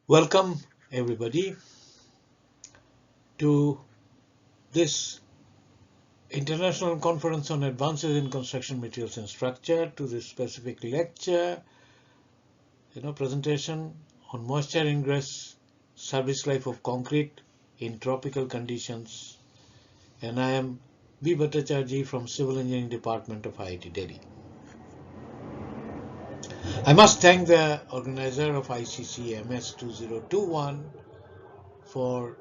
Welcome everybody to this International Conference on Advances in Construction Materials and Structure, to this specific lecture, presentation on moisture ingress, service life of concrete in tropical conditions. And I am Bhattacharjee from Civil Engineering Department of IIT Delhi. I must thank the organizer of ICC MS 2021 for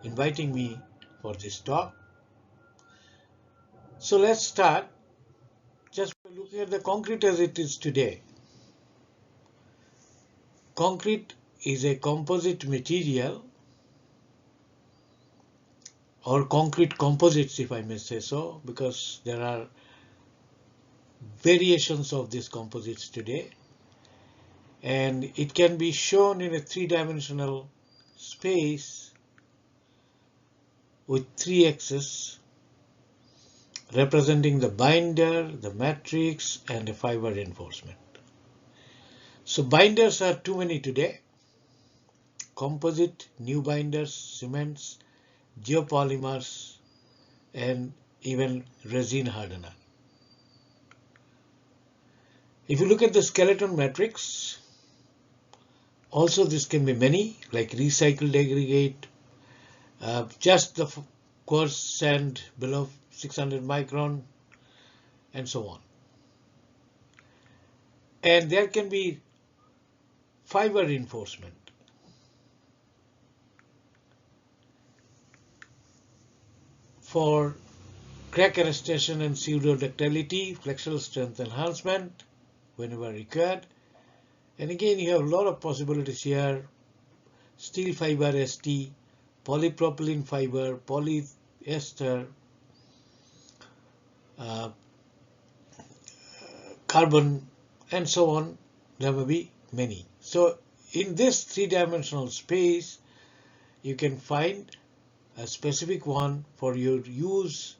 inviting me for this talk. So let's start just by looking at the concrete as it is today. Concrete is a composite material, or concrete composites, if I may say so, because there are variations of these composites today, and it can be shown in a three-dimensional space with three axes representing the binder, the matrix, and a fiber reinforcement. So binders are too many today: composite, new binders, cements, geopolymers, and even resin hardener. If you look at the skeleton matrix, also this can be many, like recycled aggregate, just the coarse sand below 600 micron, and so on. And there can be fiber reinforcement. For crack arrestation and pseudo-ductility, flexural strength enhancement whenever required. And again, you have a lot of possibilities here: steel fiber ST, polypropylene fiber, polyester, carbon, and so on. There may be many. So in this three-dimensional space, you can find a specific one for your use,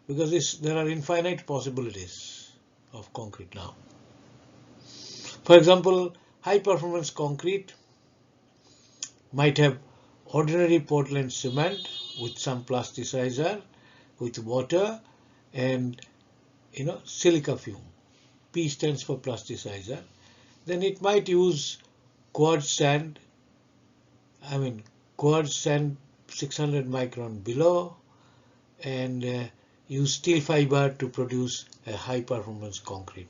because there are infinite possibilities of concrete now. For example, high-performance concrete might have ordinary Portland cement with some plasticizer, with water, and silica fume. P stands for plasticizer. Then it might use quartz sand, quartz sand 600 micron below, and use steel fiber to produce a high performance concrete.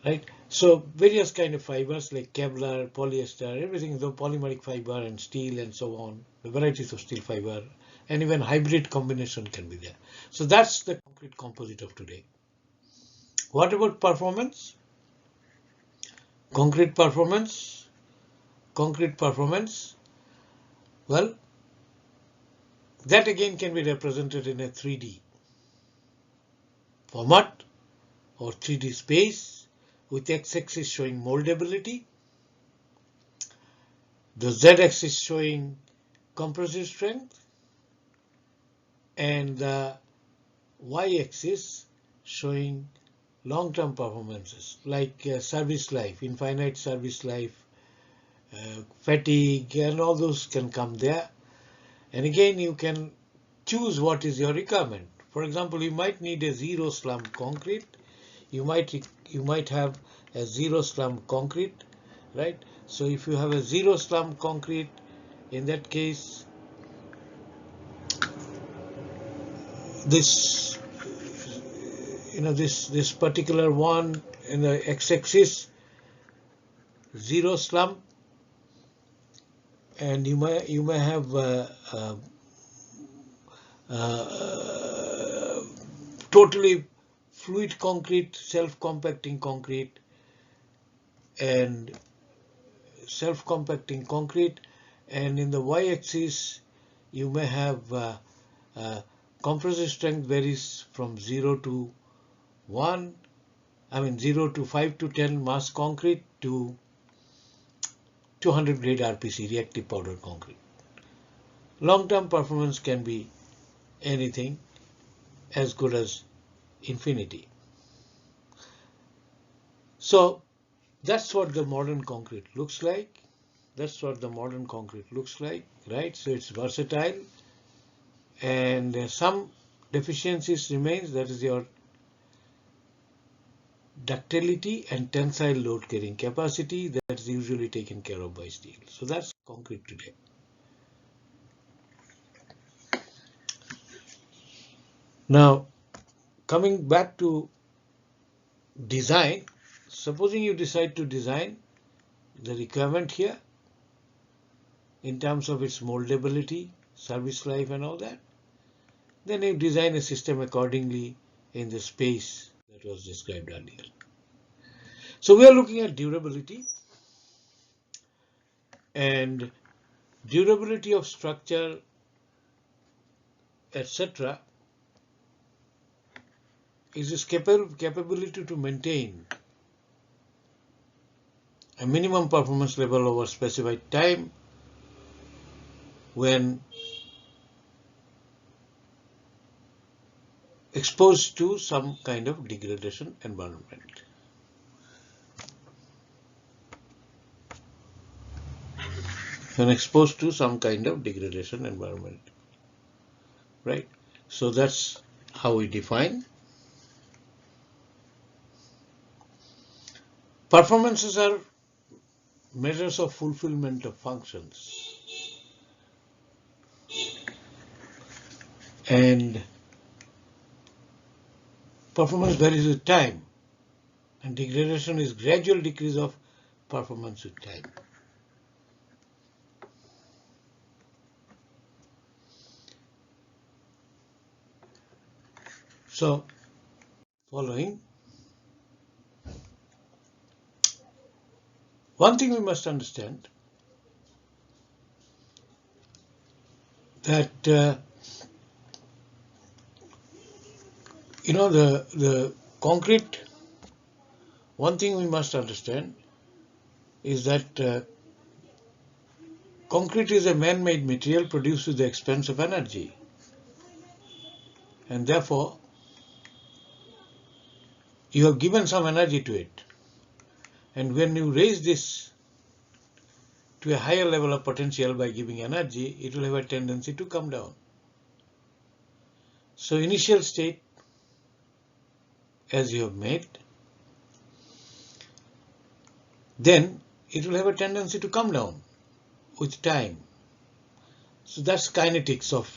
Right? So various kind of fibers like Kevlar, polyester, everything, the polymeric fiber and steel and so on, the varieties of steel fiber, and even hybrid combination can be there. So that's the concrete composite of today. What about performance? Concrete performance. Well, that again can be represented in a 3D format or 3D space, with x-axis showing moldability, the z-axis showing compressive strength, and the y-axis showing long-term performances like service life, infinite service life, fatigue, and all those can come there. And again, you can choose what is your requirement. For example, you might need a zero slump concrete. You might have a zero slump concrete, right? So if you have a zero slump concrete, in that case, this particular one in the x-axis, zero slump, and you may have totally fluid concrete, self-compacting concrete, and in the y-axis you may have compressive strength varies from 0 to 5 to 10 mass concrete to 200 grade RPC, reactive powder concrete. Long-term performance can be anything as good as infinity. So That's what the modern concrete looks like. That's what the modern concrete looks like, right? So it's versatile, and some deficiencies remains. That is your ductility and tensile load carrying capacity that is usually taken care of by steel. So that's concrete today. Now, coming back to design, supposing you decide to design the requirement here in terms of its moldability, service life and all that, then you design a system accordingly in the space that was described earlier. So we are looking at durability, and durability of structure, etc., is its capability to maintain a minimum performance level over specified time when exposed to some kind of degradation environment. When exposed to some kind of degradation environment, right? So that's how we define. Performances are measures of fulfillment of functions, and performance varies with time, and degradation is gradual decrease of performance with time. So, following, one thing we must understand that the concrete. One thing we must understand is that concrete is a man-made material produced at the expense of energy, and therefore you have given some energy to it. And when you raise this to a higher level of potential by giving energy, it will have a tendency to come down. So initial state, as you have made, then it will have a tendency to come down with time. So that's kinetics of,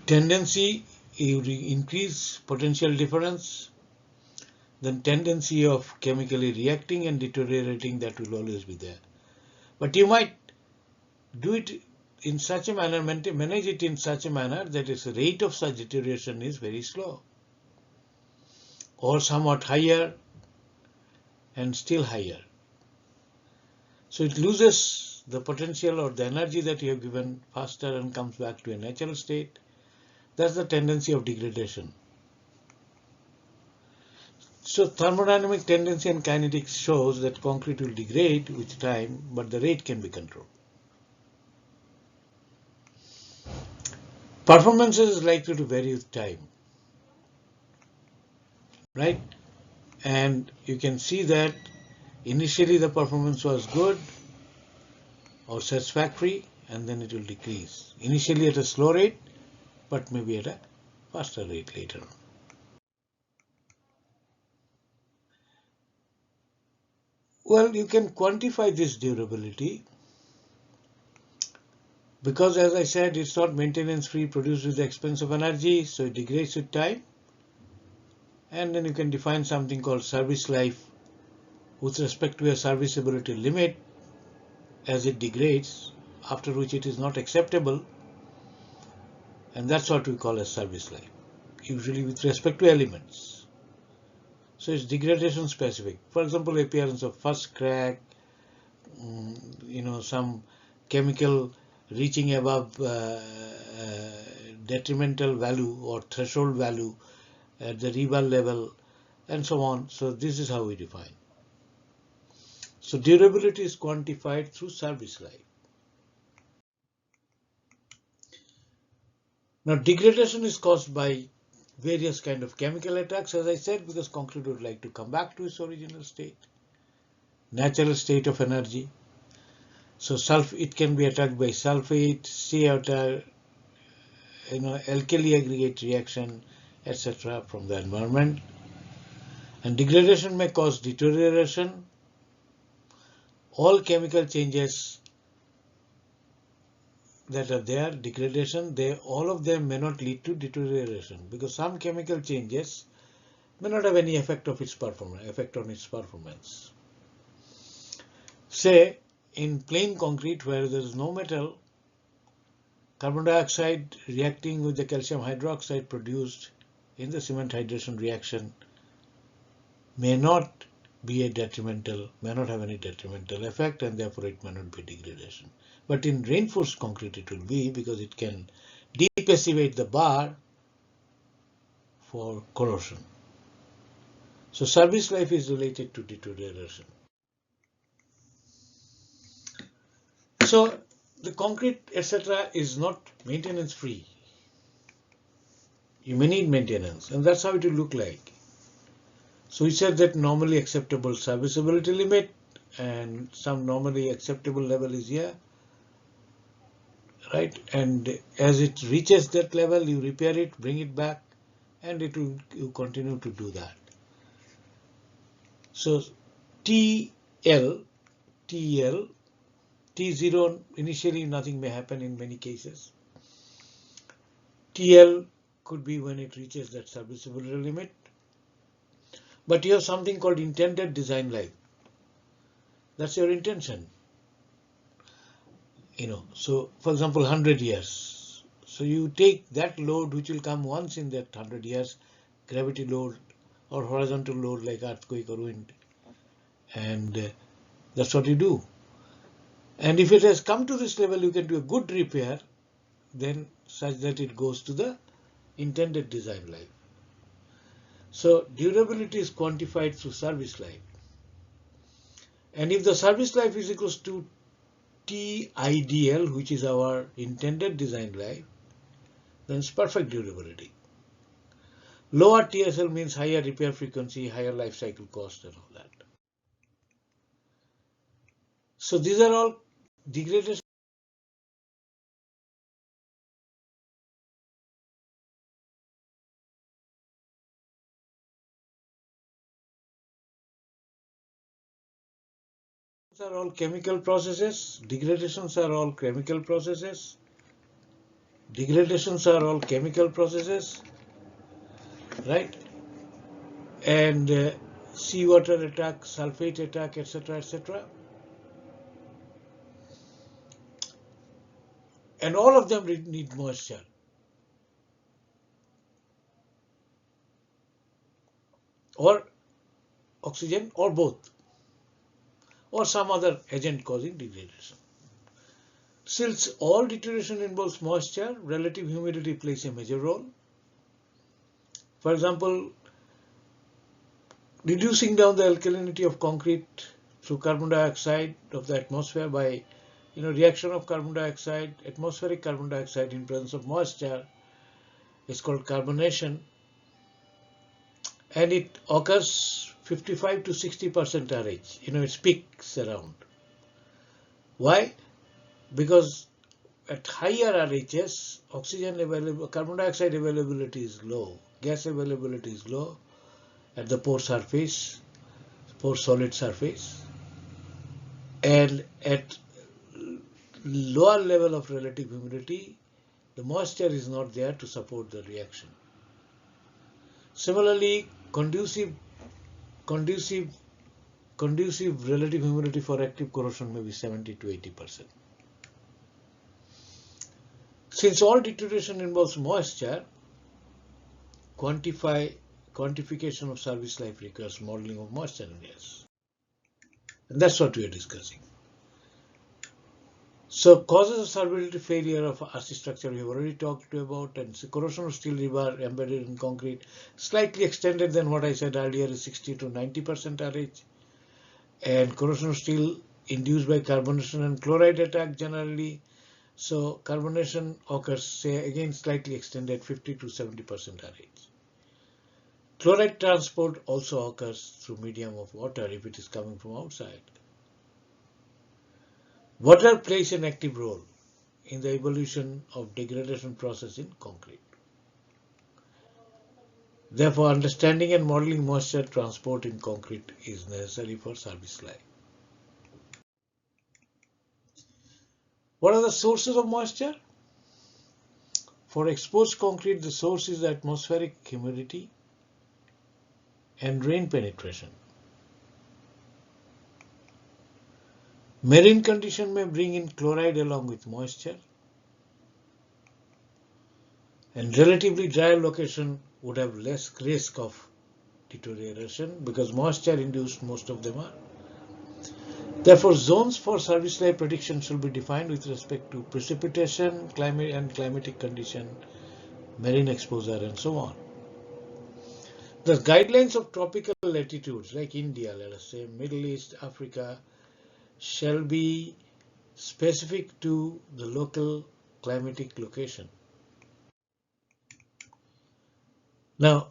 tendency, you increase potential difference, then tendency of chemically reacting and deteriorating, that will always be there. But you might do it in such a manner, manage it in such a manner that its rate of such deterioration is very slow, or somewhat higher and still higher. So it loses the potential or the energy that you have given faster and comes back to a natural state. That's the tendency of degradation. So thermodynamic tendency and kinetics shows that concrete will degrade with time, but the rate can be controlled. Performance is likely to vary with time, right? And you can see that initially the performance was good or satisfactory, and then it will decrease. Initially at a slow rate, but maybe at a faster rate later on. Well, you can quantify this durability because, as I said, it's not maintenance free, produced with the expense of energy, so it degrades with time. And then you can define something called service life with respect to a serviceability limit as it degrades, after which it is not acceptable, and that's what we call as service life, usually with respect to elements. So it's degradation specific. For example, appearance of first crack, some chemical reaching above detrimental value or threshold value at the rebar level, and so on. So this is how we define. So durability is quantified through service life. Now degradation is caused by various kind of chemical attacks, as I said, because concrete would like to come back to its original state, natural state of energy. So it can be attacked by sulfate, steata, alkali aggregate reaction, etc. from the environment. And degradation may cause deterioration. All chemical changes that are there, degradation, all of them may not lead to deterioration, because some chemical changes may not have any effect on its performance. Say in plain concrete where there is no metal, carbon dioxide reacting with the calcium hydroxide produced in the cement hydration reaction may not be may not have any detrimental effect, and therefore it may not be degradation. But in reinforced concrete it will be, because it can depassivate the bar for corrosion. So service life is related to deterioration. So the concrete, etc., is not maintenance free. You may need maintenance, and that's how it will look like. So we said that normally acceptable serviceability limit, and some normally acceptable level is here, right? And as it reaches that level, you repair it, bring it back, and you continue to do that. So TL, T0, initially nothing may happen in many cases. TL could be when it reaches that serviceability limit. But you have something called intended design life. That's your intention. So for example, 100 years. So you take that load which will come once in that 100 years, gravity load or horizontal load like earthquake or wind, and that's what you do. And if it has come to this level, you can do a good repair, then such that it goes to the intended design life. So durability is quantified through service life. And if the service life is equals to T ideal, which is our intended design life, then it's perfect durability. Lower TSL means higher repair frequency, higher life cycle cost, and all that. So these are all degradation are all chemical processes. Degradations are all chemical processes. Degradations are all chemical processes, right? And seawater attack, sulfate attack, etc., etc. And all of them need moisture. Or oxygen, or both, or some other agent causing degradation. Since all deterioration involves moisture, relative humidity plays a major role. For example, reducing down the alkalinity of concrete through carbon dioxide of the atmosphere by reaction of carbon dioxide, atmospheric carbon dioxide in presence of moisture is called carbonation, and it occurs 55 to 60% RH. It peaks around. Why? Because at higher RHS, carbon dioxide availability is low, gas availability is low at the pore solid surface, and at lower level of relative humidity, the moisture is not there to support the reaction. Similarly, conducive relative humidity for active corrosion may be 70 to 80%. Since all deterioration involves moisture, quantification of service life requires modeling of moisture and gas. And that's what we are discussing. So causes of serviceability failure of RC structure we have already talked about, and corrosion of steel rebar embedded in concrete, slightly extended than what I said earlier, is 60 to 90% RH. And corrosion of steel induced by carbonation and chloride attack generally. So carbonation occurs, say again slightly extended, 50 to 70% RH. Chloride transport also occurs through medium of water if it is coming from outside. Water plays an active role in the evolution of degradation process in concrete. Therefore, understanding and modeling moisture transport in concrete is necessary for service life. What are the sources of moisture? For exposed concrete, the source is the atmospheric humidity and rain penetration. Marine condition may bring in chloride along with moisture, and relatively dry location would have less risk of deterioration because moisture induced most of them are. Therefore, zones for service life prediction should be defined with respect to precipitation, climate and climatic condition, marine exposure, and so on. The guidelines of tropical latitudes like India, let us say, Middle East, Africa, shall be specific to the local climatic location. Now,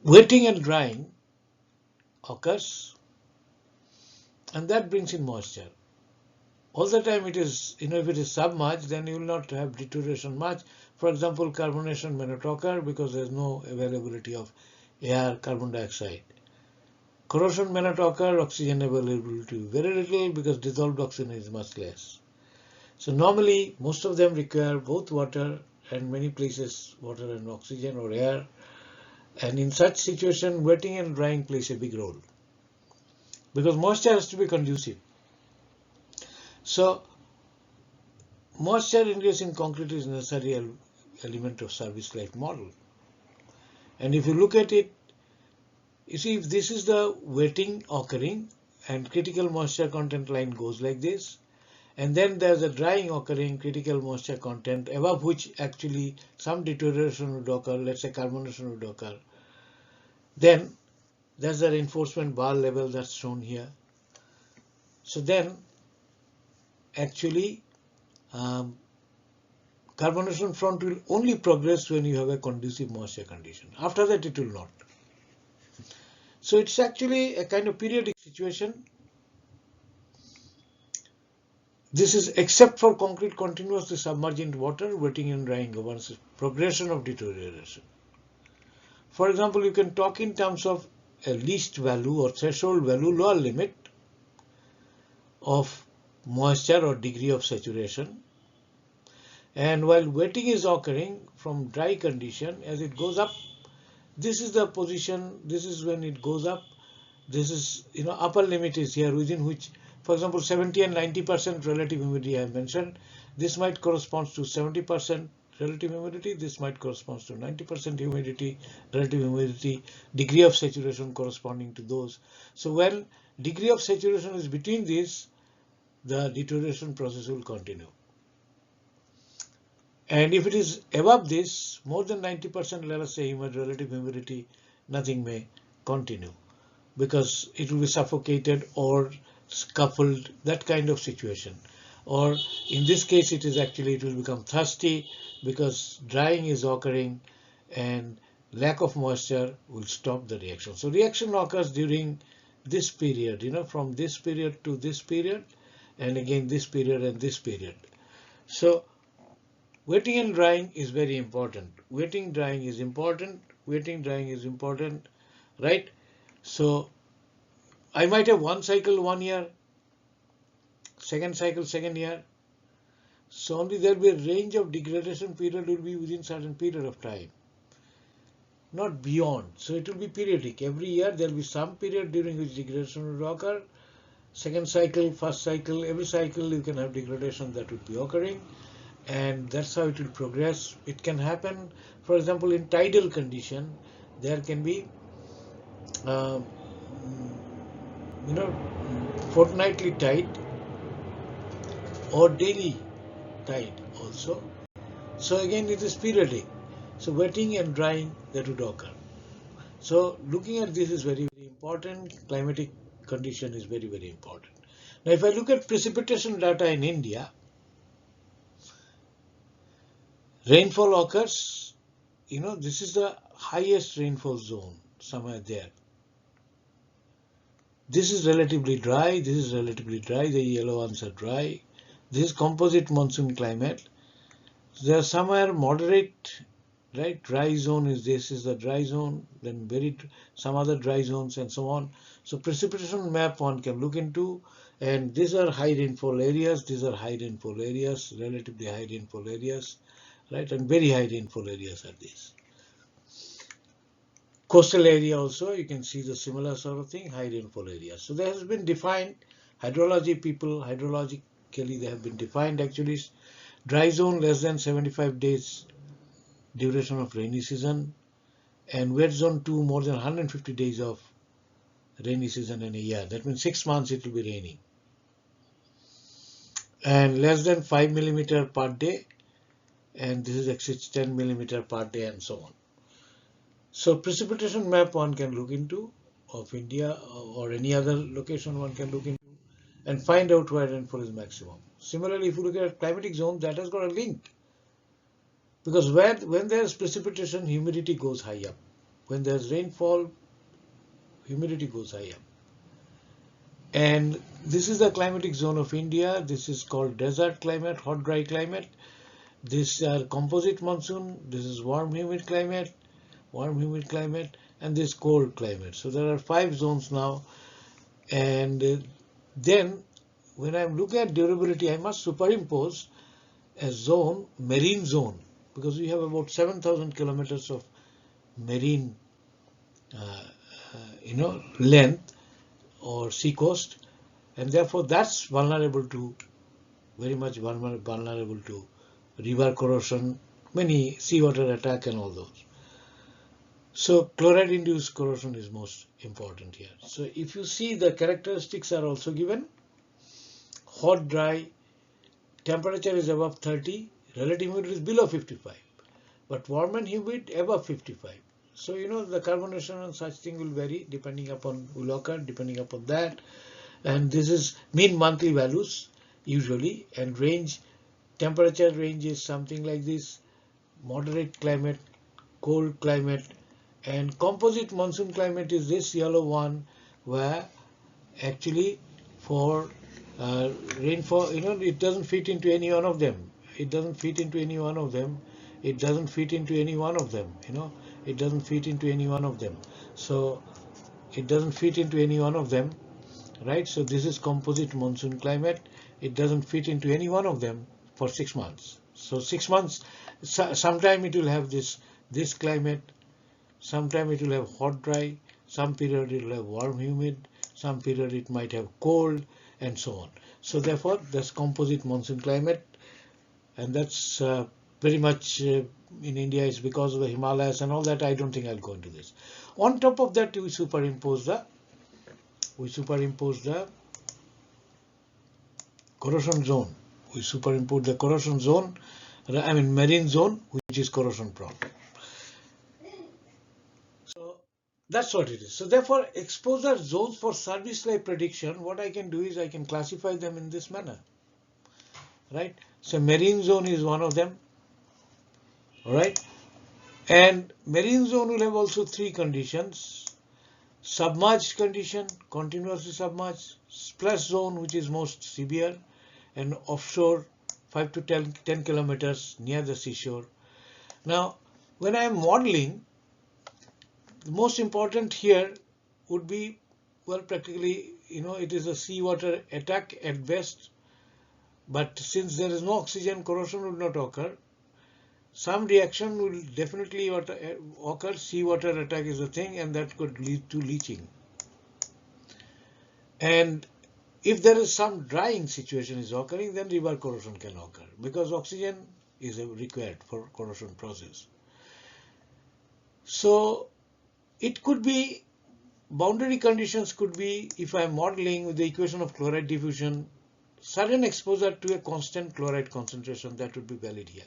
wetting and drying occurs, and that brings in moisture. All the time it is, if it is submerged, then you will not have deterioration much. For example, carbonation may not occur because there is no availability of air, carbon dioxide. Corrosion may not occur, oxygen availability very little because dissolved oxygen is much less. So normally most of them require both water and many places water and oxygen or air. And in such situation, wetting and drying plays a big role because moisture has to be conducive. So moisture ingress in concrete is a necessary element of service life model. And if you look at it, you see if this is the wetting occurring and critical moisture content line goes like this, and then there's a drying occurring, critical moisture content above which actually some deterioration would occur, let's say carbonation would occur. Then there's the reinforcement bar level that's shown here. So then actually carbonation front will only progress when you have a conducive moisture condition. After that it will not. So it's actually a kind of periodic situation. This is except for concrete continuously submerged in water, wetting and drying governs progression of deterioration. For example, you can talk in terms of a least value or threshold value, lower limit of moisture or degree of saturation. And while wetting is occurring from dry condition, as it goes up, this is the position, this is when it goes up. This is, upper limit is here within which, for example, 70 and 90% relative humidity I have mentioned. This might correspond to 70% relative humidity. This might correspond to 90% humidity, relative humidity, degree of saturation corresponding to those. So when degree of saturation is between these, the deterioration process will continue. And if it is above this, more than 90%, let us say, relative humidity, nothing may continue because it will be suffocated or scuffled, that kind of situation. Or in this case, it will become thirsty because drying is occurring and lack of moisture will stop the reaction. So reaction occurs during this period, from this period to this period, and again this period and this period. So wetting and drying is very important. Wetting, drying is important. Wetting, drying is important, right? So I might have one cycle 1 year, second cycle second year. So only there will be a range of degradation period will be within certain period of time, not beyond. So it will be periodic. Every year there will be some period during which degradation will occur. Second cycle, first cycle, every cycle you can have degradation that will be occurring. And that's how it will progress. It can happen, for example, in tidal condition, there can be, fortnightly tide or daily tide also. So again, it is periodic. So wetting and drying that would occur. So looking at this is very, very important. Climatic condition is very, very important. Now, if I look at precipitation data in India, rainfall occurs this is the highest rainfall zone somewhere there. This is relatively dry. This is relatively dry. The yellow ones are dry. This is composite monsoon climate. There are somewhere moderate, right? Dry zone is this is the dry zone. Then some other dry zones and so on. So precipitation map one can look into, and these are high rainfall areas. These are high rainfall areas, relatively high rainfall areas, right? And very high rainfall areas are these. Coastal area also, you can see the similar sort of thing, high rainfall areas. So there has been defined, hydrologically they have been defined actually. Dry zone less than 75 days duration of rainy season, and wet zone 2 more than 150 days of rainy season in a year. That means 6 months it will be raining. And less than 5 millimeter per day, and this is exceeds 10 millimeter per day and so on. So precipitation map one can look into of India or any other location one can look into and find out where rainfall is maximum. Similarly, if you look at climatic zone, that has got a link, because when there is precipitation, humidity goes high up. When there is rainfall, humidity goes high up. And this is the climatic zone of India. This is called desert climate, hot dry climate. This is composite monsoon. This is warm humid climate, and this cold climate. So there are 5 zones now. And then when I'm looking at durability, I must superimpose a zone, marine zone, because we have about 7,000 kilometers of marine length or sea coast, and therefore that's vulnerable to, very much vulnerable to river corrosion, many seawater attack and all those. So chloride induced corrosion is most important here. So if you see, the characteristics are also given. Hot, dry, temperature is above 30, relative humidity is below 55, but warm and humid above 55. So the carbonation and such thing will vary depending upon, will occur depending upon that. And this is mean monthly values usually, and range, temperature range is something like this: moderate climate, cold climate, and composite monsoon climate is this yellow one, where actually for rainfall, it doesn't fit into any one of them. It doesn't fit into any one of them. It doesn't fit into any one of them. It doesn't fit into any one of them. So it doesn't fit into any one of them, right? So this is composite monsoon climate. It doesn't fit into any one of them for 6 months. So 6 months, sometime it will have this climate, sometime it will have hot dry, some period it will have warm humid, some period it might have cold, and so on. So therefore that's composite monsoon climate, and that's very much in India is because of the Himalayas and all that. I don't think I'll go into this. On top of that, we superimpose the corrosion zone. We superimpose the corrosion zone, marine zone, which is corrosion prone. So that's what it is. So therefore, exposure zones for service life prediction, what I can do is I can classify them in this manner, right? So marine zone is one of them, all right? And marine zone will have also 3 conditions: submerged condition, continuously submerged; splash zone, which is most severe; and offshore 5 to 10 kilometers near the seashore. Now, when I am modeling, the most important here would be, well, practically, it is a seawater attack at best, but since there is no oxygen, corrosion will not occur. Some reaction will definitely occur. Seawater attack is a thing, and that could lead to leaching. And if there is some drying situation is occurring, then river corrosion can occur, because oxygen is required for corrosion process. So it could be, boundary conditions could be, if I am modeling with the equation of chloride diffusion, sudden exposure to a constant chloride concentration, that would be valid here,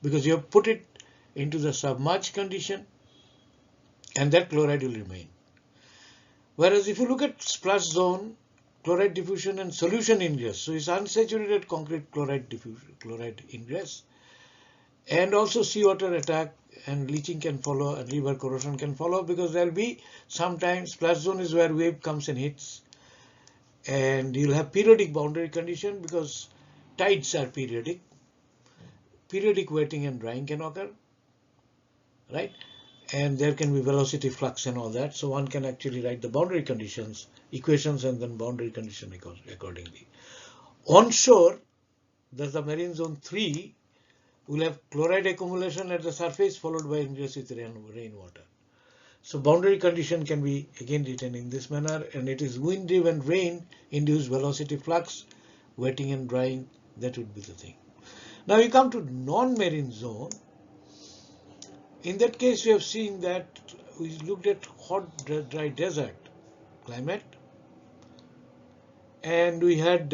because you have put it into the submerged condition and that chloride will remain. Whereas if you look at splash zone, chloride diffusion and solution ingress, so it's unsaturated concrete chloride ingress, And also seawater attack and leaching can follow, and river corrosion can follow, because there will be sometimes splash zone is where wave comes and hits, and you'll have periodic boundary condition because tides are periodic. Periodic wetting and drying can occur, right? And there can be velocity flux and all that. So one can actually write the boundary conditions, equations, and then boundary condition accordingly. Onshore, there's the marine zone 3, will have chloride accumulation at the surface followed by ingress with rainwater. So boundary condition can be again written in this manner, and it is wind driven rain induced velocity flux, wetting and drying. That would be the thing. Now we come to non-marine zone. In that case, we have seen that we looked at hot, dry desert climate, and we had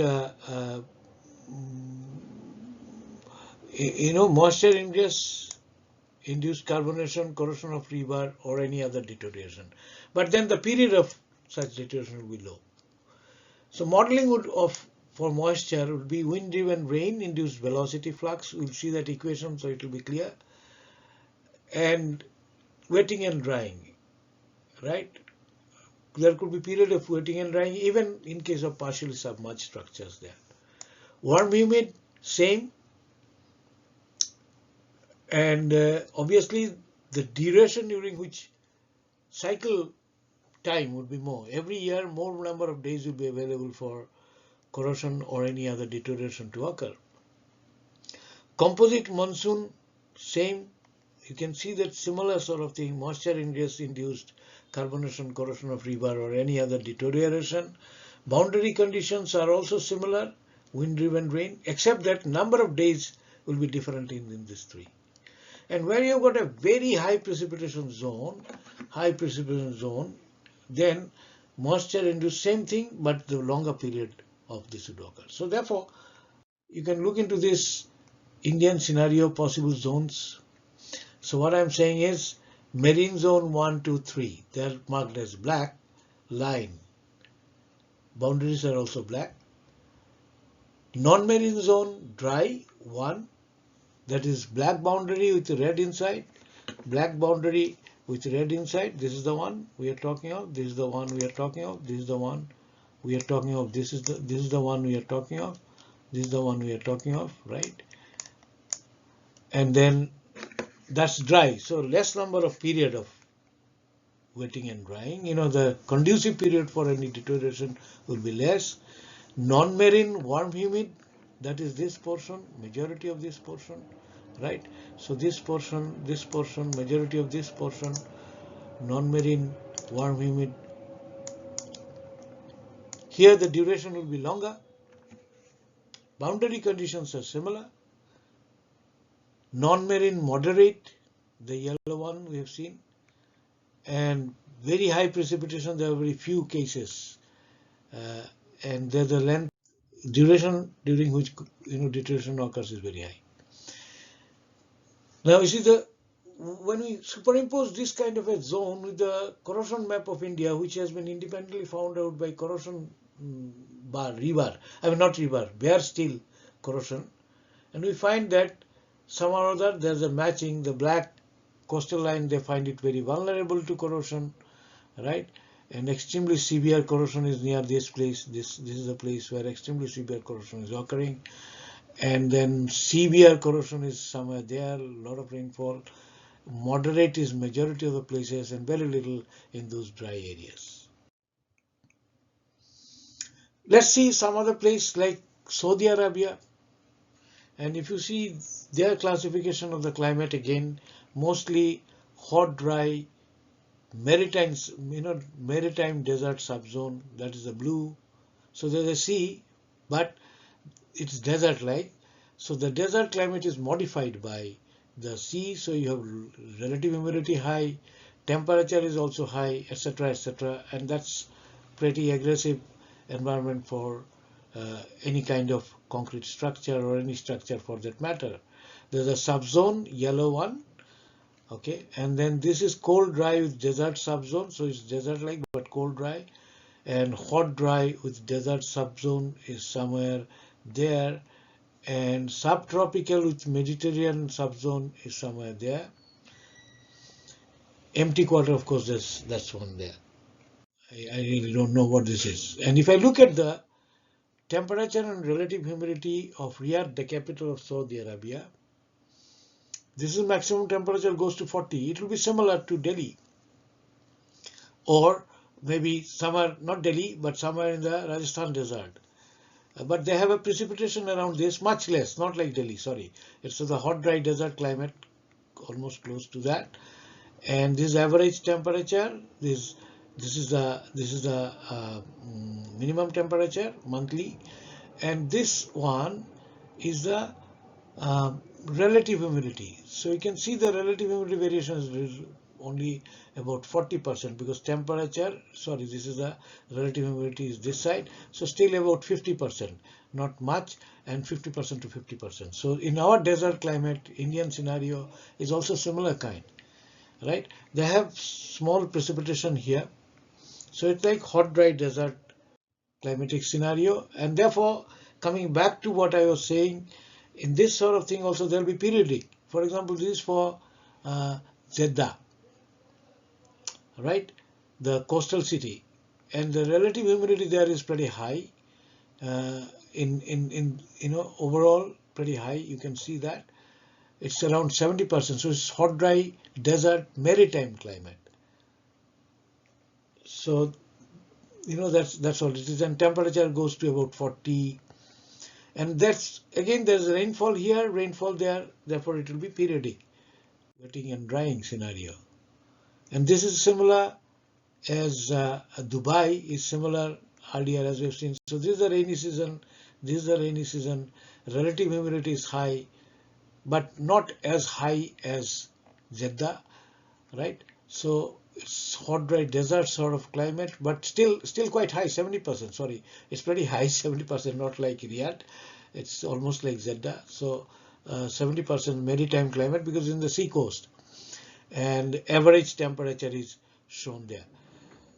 moisture ingress, induced carbonation, corrosion of rebar, or any other deterioration. But then the period of such deterioration will be low. So modeling for moisture would be wind-driven rain induced velocity flux. We'll see that equation, so it will be clear. And wetting and drying, right? There could be period of wetting and drying even in case of partially submerged structures there. Warm humid, same. And obviously the duration during which cycle time would be more. Every year more number of days will be available for corrosion or any other deterioration to occur. Composite monsoon, same. You can see that similar sort of thing, moisture ingress induced carbonation, corrosion of rebar, or any other deterioration. Boundary conditions are also similar, wind-driven rain, except that number of days will be different in these three. And where you've got a very high precipitation zone, then moisture induced same thing, but the longer period of this would occur. So therefore, you can look into this Indian scenario, possible zones. So what I'm saying is marine zone 1, 2, 3, they're marked as black line. Boundaries are also black. Non-marine zone dry 1, that is black boundary with red inside, black boundary with red inside. This is the one we are talking of. This is the one we are talking of. This is the one we are talking of. This is the one we are talking of. This is the one we are talking of, right? And then that's dry. So less number of period of wetting and drying. The conducive period for any deterioration will be less. Non-marine, warm, humid, that is this portion, majority of this portion, right? So this portion, majority of this portion, non-marine, warm, humid. Here the duration will be longer. Boundary conditions are similar. Non-marine, moderate, the yellow one we have seen. And very high precipitation, there are very few cases. And the length, duration during which deterioration occurs is very high. Now you see when we superimpose this kind of a zone with the corrosion map of India, which has been independently found out by corrosion bare steel corrosion, and we find that somehow or other there's a matching. The black coastal line, they find it very vulnerable to corrosion, right? And extremely severe corrosion is near this place. This is a place where extremely severe corrosion is occurring. And then severe corrosion is somewhere there, a lot of rainfall. Moderate is majority of the places and very little in those dry areas. Let's see some other place like Saudi Arabia. And if you see their classification of the climate, again, mostly hot, dry, maritime desert subzone, that is the blue. So there's a sea, but it's desert-like. So the desert climate is modified by the sea, so you have relative humidity high, temperature is also high, etc., etc., and that's pretty aggressive environment for any kind of concrete structure or any structure for that matter. There's a subzone, yellow one, okay, and then this is cold dry with desert subzone, so it's desert-like but cold dry, and hot dry with desert subzone is somewhere there, and subtropical with Mediterranean subzone is somewhere there. Empty quarter, of course, that's one there. I really don't know what this is. And if I look at the temperature and relative humidity of Riyadh, the capital of Saudi Arabia, this is maximum temperature goes to 40. It will be similar to Delhi, or maybe somewhere, not Delhi, but somewhere in the Rajasthan desert. But they have a precipitation around this, much less, not like Delhi, sorry. It's the hot, dry desert climate, almost close to that. And this average temperature, this is the minimum temperature monthly, and this one is the relative humidity. So you can see the relative humidity variation is only about 40%, because temperature, sorry, this is the relative humidity is this side, so still about 50%, not much, and 50% to 50%. So in our desert climate, Indian scenario is also similar kind, right? They have small precipitation here, so it's like hot, dry desert climatic scenario, and therefore coming back to what I was saying, in this sort of thing also there will be periodic. For example, this is for Jeddah, right? The coastal city, and the relative humidity there is pretty high. In overall pretty high. You can see that it's around 70%. So it's hot, dry desert maritime climate. So that's all it is, and temperature goes to about 40. And that's again, there's rainfall here, rainfall there, therefore it will be periodic, wetting and drying scenario. And this is similar as Dubai is similar earlier, as we've seen. So this is the rainy season, this is the rainy season, relative humidity is high, but not as high as Jeddah, right? So it's hot, dry desert sort of climate, but still quite high, 70%. Sorry, it's pretty high, 70%, not like Riyadh. It's almost like Jeddah. So 70% maritime climate, because in the sea coast, and average temperature is shown there.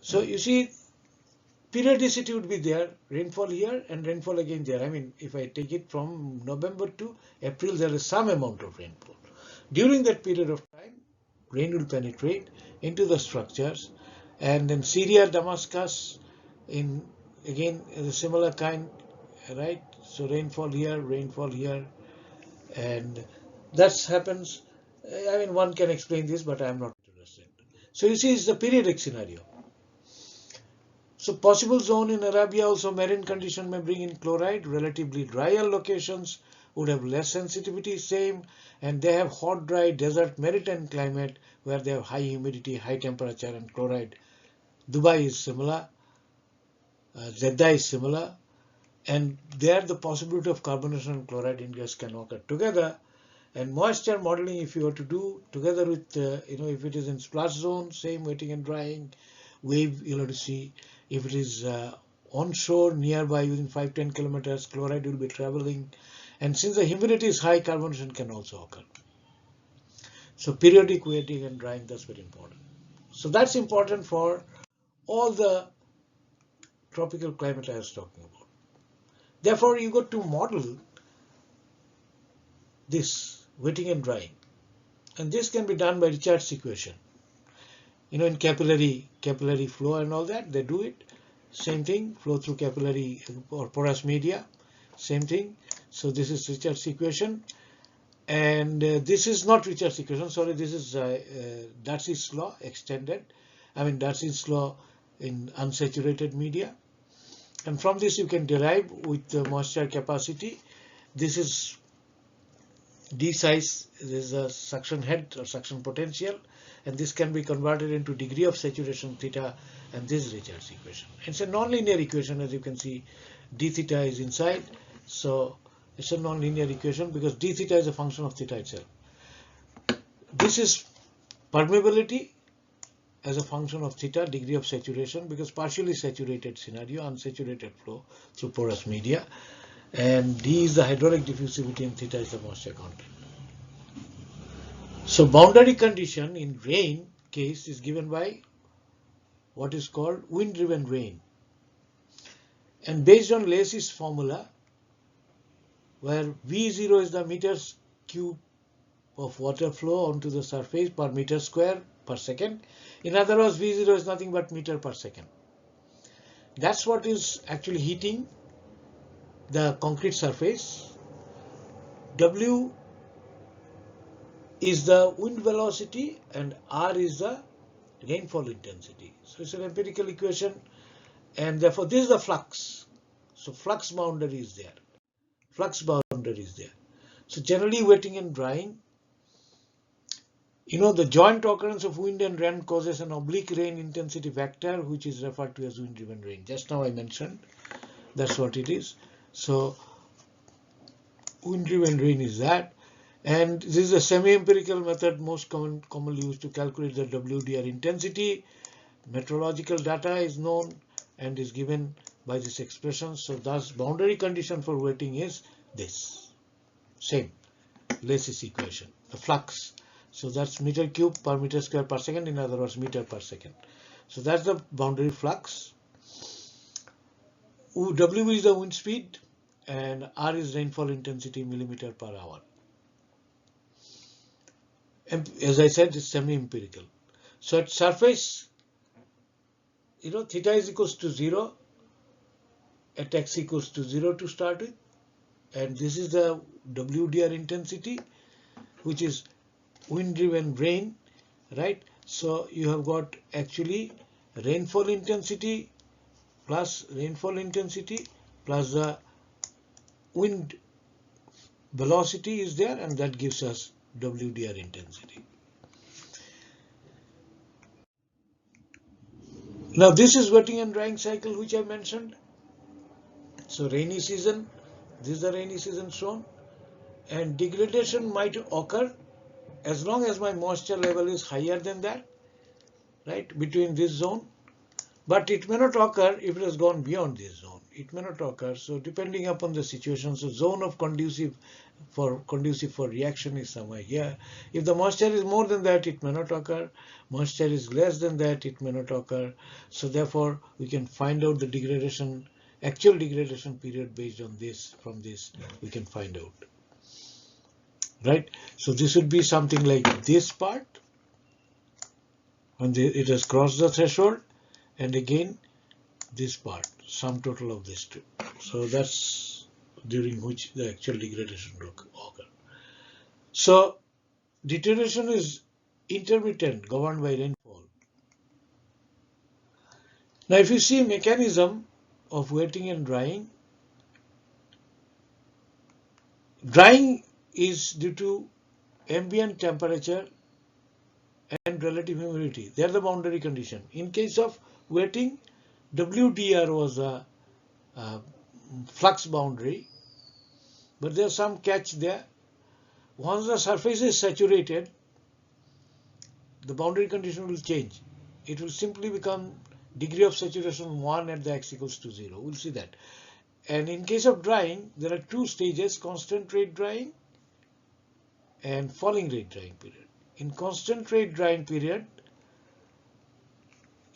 So you see, periodicity would be there, rainfall here and rainfall again there. I mean, if I take it from November to April, there is some amount of rainfall. During that period of time, rain will penetrate into the structures, and then Syria, Damascus, in again a similar kind, right? So rainfall here, and that happens. I mean, one can explain this, but I'm not interested. So you see, it's the periodic scenario. So possible zone in Arabia also, marine condition may bring in chloride. Relatively drier locations would have less sensitivity, same, and they have hot, dry, desert, maritime climate where they have high humidity, high temperature, and chloride. Dubai is similar, Jeddah is similar, and there the possibility of carbonation and chloride ingress can occur together. And moisture modeling, if you were to do together with, if it is in splash zone, same wetting and drying, wave you'll have to see. If it is onshore, nearby, within 5-10 kilometers, chloride will be traveling. And since the humidity is high, carbonation can also occur. So periodic wetting and drying, that's very important. So that's important for all the tropical climate I was talking about. Therefore, you got to model this wetting and drying. And this can be done by Richard's equation. In capillary flow and all that, they do it. Same thing, flow through capillary or porous media, same thing. So this is Richard's equation, and this is not Richard's equation, sorry, this is Darcy's law extended. I mean Darcy's law in unsaturated media, and from this you can derive with the moisture capacity. This is D size, this is a suction head or suction potential, and this can be converted into degree of saturation theta, and this is Richard's equation. It's a nonlinear equation, as you can see, d theta is inside, so it's a nonlinear equation because d theta is a function of theta itself. This is permeability as a function of theta, degree of saturation, because partially saturated scenario, unsaturated flow through porous media, and d is the hydraulic diffusivity and theta is the moisture content. So boundary condition in rain case is given by what is called wind-driven rain. And based on Lacey's formula, where V0 is the meters cube of water flow onto the surface per meter square per second. In other words, V0 is nothing but meter per second. That's what is actually heating the concrete surface. W is the wind velocity and R is the rainfall intensity. So it's an empirical equation, and therefore this is the flux. So flux boundary is there. Flux boundary is there. So generally wetting and drying, the joint occurrence of wind and rain causes an oblique rain intensity vector, which is referred to as wind driven rain. Just now I mentioned that's what it is. So wind driven rain is that. And this is a semi-empirical method most commonly used to calculate the WDR intensity. Meteorological data is known and is given by this expression. So thus boundary condition for wetting is this. Same. Lacy's equation. The flux. So that's meter cube per meter square per second. In other words, meter per second. So that's the boundary flux. W is the wind speed and R is rainfall intensity millimeter per hour. As I said, it's semi-empirical. So at surface, theta is equals to 0 at x equals to 0 to start with. And this is the WDR intensity, which is wind driven rain, right? So you have got actually rainfall intensity plus the wind velocity is there, and that gives us WDR intensity. Now this is wetting and drying cycle which I mentioned. So rainy season, this is the rainy season shown, and degradation might occur as long as my moisture level is higher than that, right, between this zone. But it may not occur if it has gone beyond this zone. It may not occur. So depending upon the situation, so zone of conducive for reaction is somewhere here. If the moisture is more than that, it may not occur. Moisture is less than that, it may not occur. So therefore, we can find out the degradation, actual degradation period based on this. From this, we can find out. Right? So this would be something like this part when it has crossed the threshold, and again this part, sum total of this two. So that's during which the actual degradation will occur. So deterioration is intermittent, governed by rainfall. Now if you see mechanism of wetting and drying, drying is due to ambient temperature and relative humidity. They are the boundary condition. In case of wetting, WDR was a flux boundary, but there's some catch there. Once the surface is saturated, the boundary condition will change. It will simply become degree of saturation 1 at the x equals to 0. We'll see that. And in case of drying, there are two stages: constant rate drying and falling rate drying period. In constant rate drying period,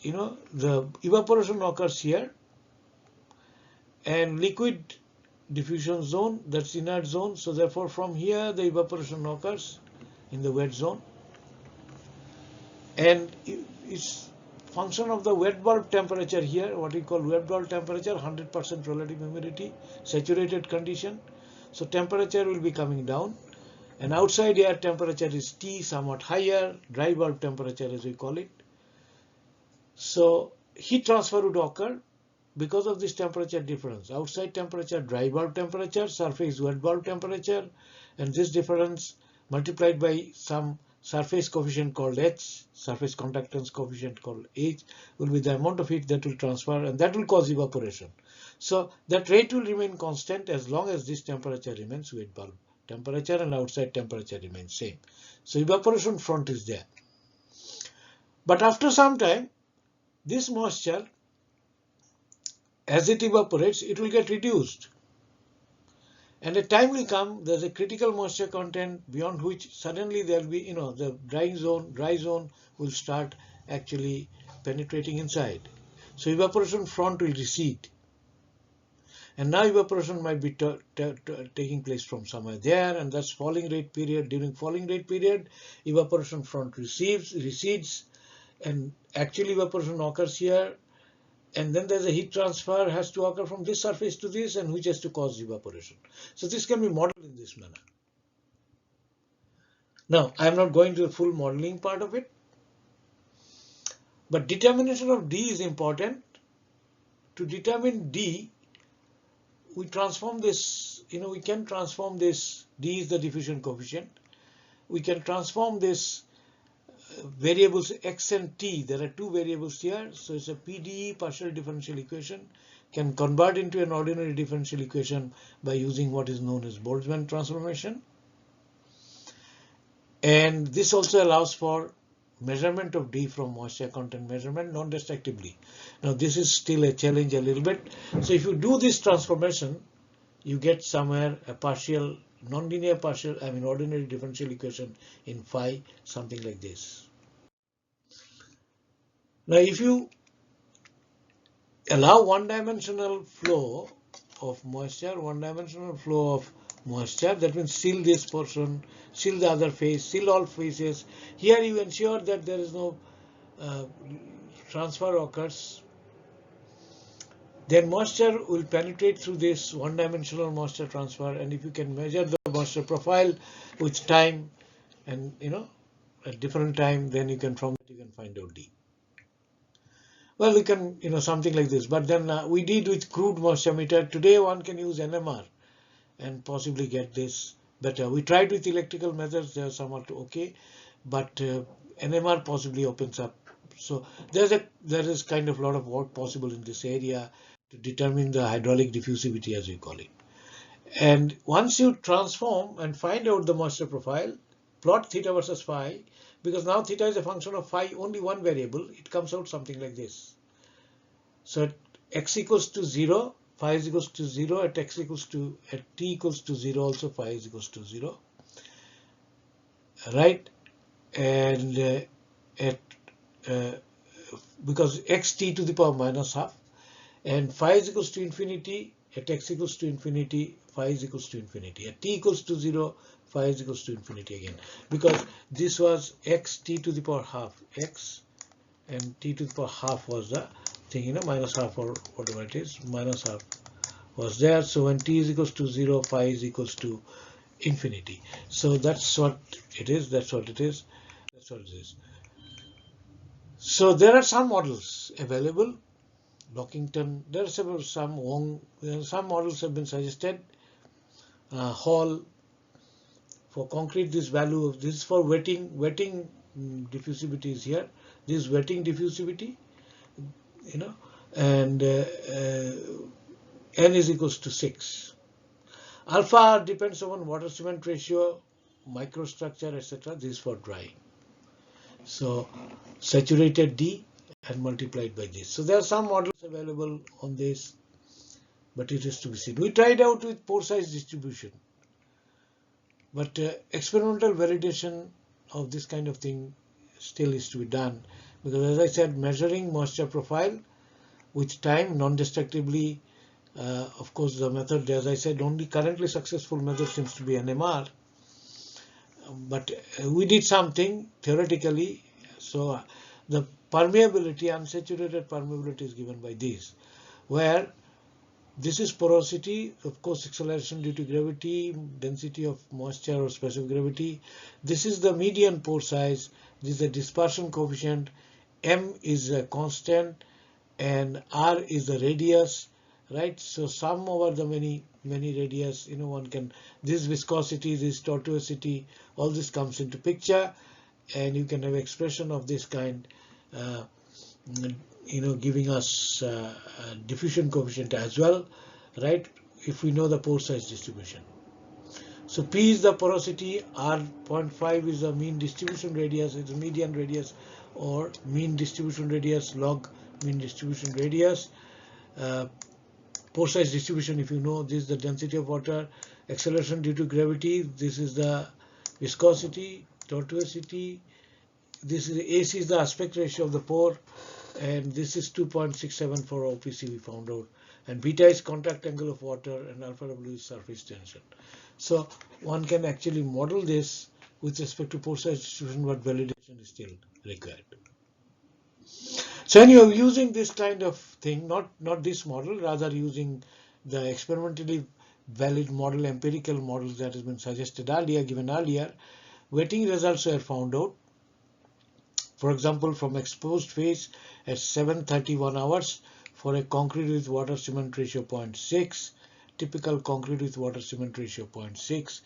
the evaporation occurs here, and liquid diffusion zone, that's inert zone. So therefore from here the evaporation occurs in the wet zone, and it's function of the wet bulb temperature here, what we call wet bulb temperature, 100% relative humidity, saturated condition. So temperature will be coming down, and outside air temperature is T, somewhat higher, dry bulb temperature as we call it. So heat transfer would occur because of this temperature difference. Outside temperature, dry bulb temperature, surface wet bulb temperature, and this difference multiplied by some surface coefficient called H, surface conductance coefficient called H, will be the amount of heat that will transfer, and that will cause evaporation. So that rate will remain constant as long as this temperature remains wet bulb temperature and outside temperature remains same. So evaporation front is there. But after some time, this moisture, as it evaporates, it will get reduced. And a time will come, there's a critical moisture content beyond which suddenly there will be, the dry zone will start actually penetrating inside. So evaporation front will recede. And now evaporation might be taking place from somewhere there, and that's falling rate period. During falling rate period, evaporation front recedes, and actually evaporation occurs here, and then there's a heat transfer has to occur from this surface to this, and which has to cause evaporation. So this can be modeled in this manner. Now, I am not going to the full modeling part of it, but determination of D is important. To determine D, we transform this, we can transform this, D is the diffusion coefficient. We can transform this variables x and t. There are two variables here, so it's a PDE, partial differential equation, can convert into an ordinary differential equation by using what is known as Boltzmann transformation. And this also allows for measurement of D from moisture content measurement non-destructively. Now this is still a challenge a little bit. So if you do this transformation, you get somewhere a partial, nonlinear partial, ordinary differential equation in phi, something like this. Now if you allow one-dimensional flow of moisture, that means seal this portion, seal the other face, seal all faces. Here you ensure that there is no transfer occurs. Then moisture will penetrate through this one-dimensional moisture transfer, and if you can measure the moisture profile with time, and at different time, then you can from that you can find out D. Well, we can something like this, but then we did with crude moisture meter. Today one can use NMR and possibly get this better. We tried with electrical methods; they are somewhat okay, but NMR possibly opens up. So there is kind of a lot of work possible in this area to determine the hydraulic diffusivity, as we call it. And once you transform and find out the moisture profile, plot theta versus phi, because now theta is a function of phi, only one variable, it comes out something like this. So at x equals to 0, phi is equals to 0, at t equals to 0 also phi is equals to 0. Right? And because xt to the power minus half, and phi is equals to infinity, at x equals to infinity, phi is equals to infinity. At t equals to 0, phi is equals to infinity again. Because this was x t to the power half, x and t to the power half was the thing, minus half or whatever it is, minus half was there. So when t is equals to 0, phi is equals to infinity. So that's what it is, that's what it is, that's what it is. So there are some models available. Lockington, there are some Wong, some models have been suggested. Hall, for concrete, this value of this is for wetting diffusivity is here. This is wetting diffusivity, and n is equals to 6. Alpha depends upon water cement ratio, microstructure, etc. This is for drying. So saturated D and multiplied by this. So there are some models available on this, but it is to be seen. We tried out with pore size distribution, but experimental validation of this kind of thing still is to be done, because as I said, measuring moisture profile with time non-destructively, of course the method, as I said, only currently successful method seems to be NMR, but we did something theoretically. So the permeability, unsaturated permeability is given by this, where this is porosity, of course acceleration due to gravity, density of moisture or specific gravity. This is the median pore size, this is the dispersion coefficient, m is a constant and r is the radius, right? So sum over the many radius, one can, this viscosity, this tortuosity, all this comes into picture, and you can have expression of this kind, giving us diffusion coefficient as well, right? If we know the pore size distribution. So P is the porosity, R 0.5 is the mean distribution radius, it's the median radius or mean distribution radius log mean distribution radius. Pore size distribution, if you know, this is the density of water, acceleration due to gravity, this is the viscosity, tortuosity, this is AC is the aspect ratio of the pore, and this is 2.67 for OPC we found out, and beta is contact angle of water, and alpha W is surface tension. So one can actually model this with respect to pore size distribution, but validation is still required. So when you are using this kind of thing, not this model, rather using the experimentally valid model, empirical models that has been suggested earlier, given earlier, wetting results were found out. For example, from exposed phase at 7:31 hours for a concrete with water cement ratio 0.6, typical concrete with water cement ratio 0.6,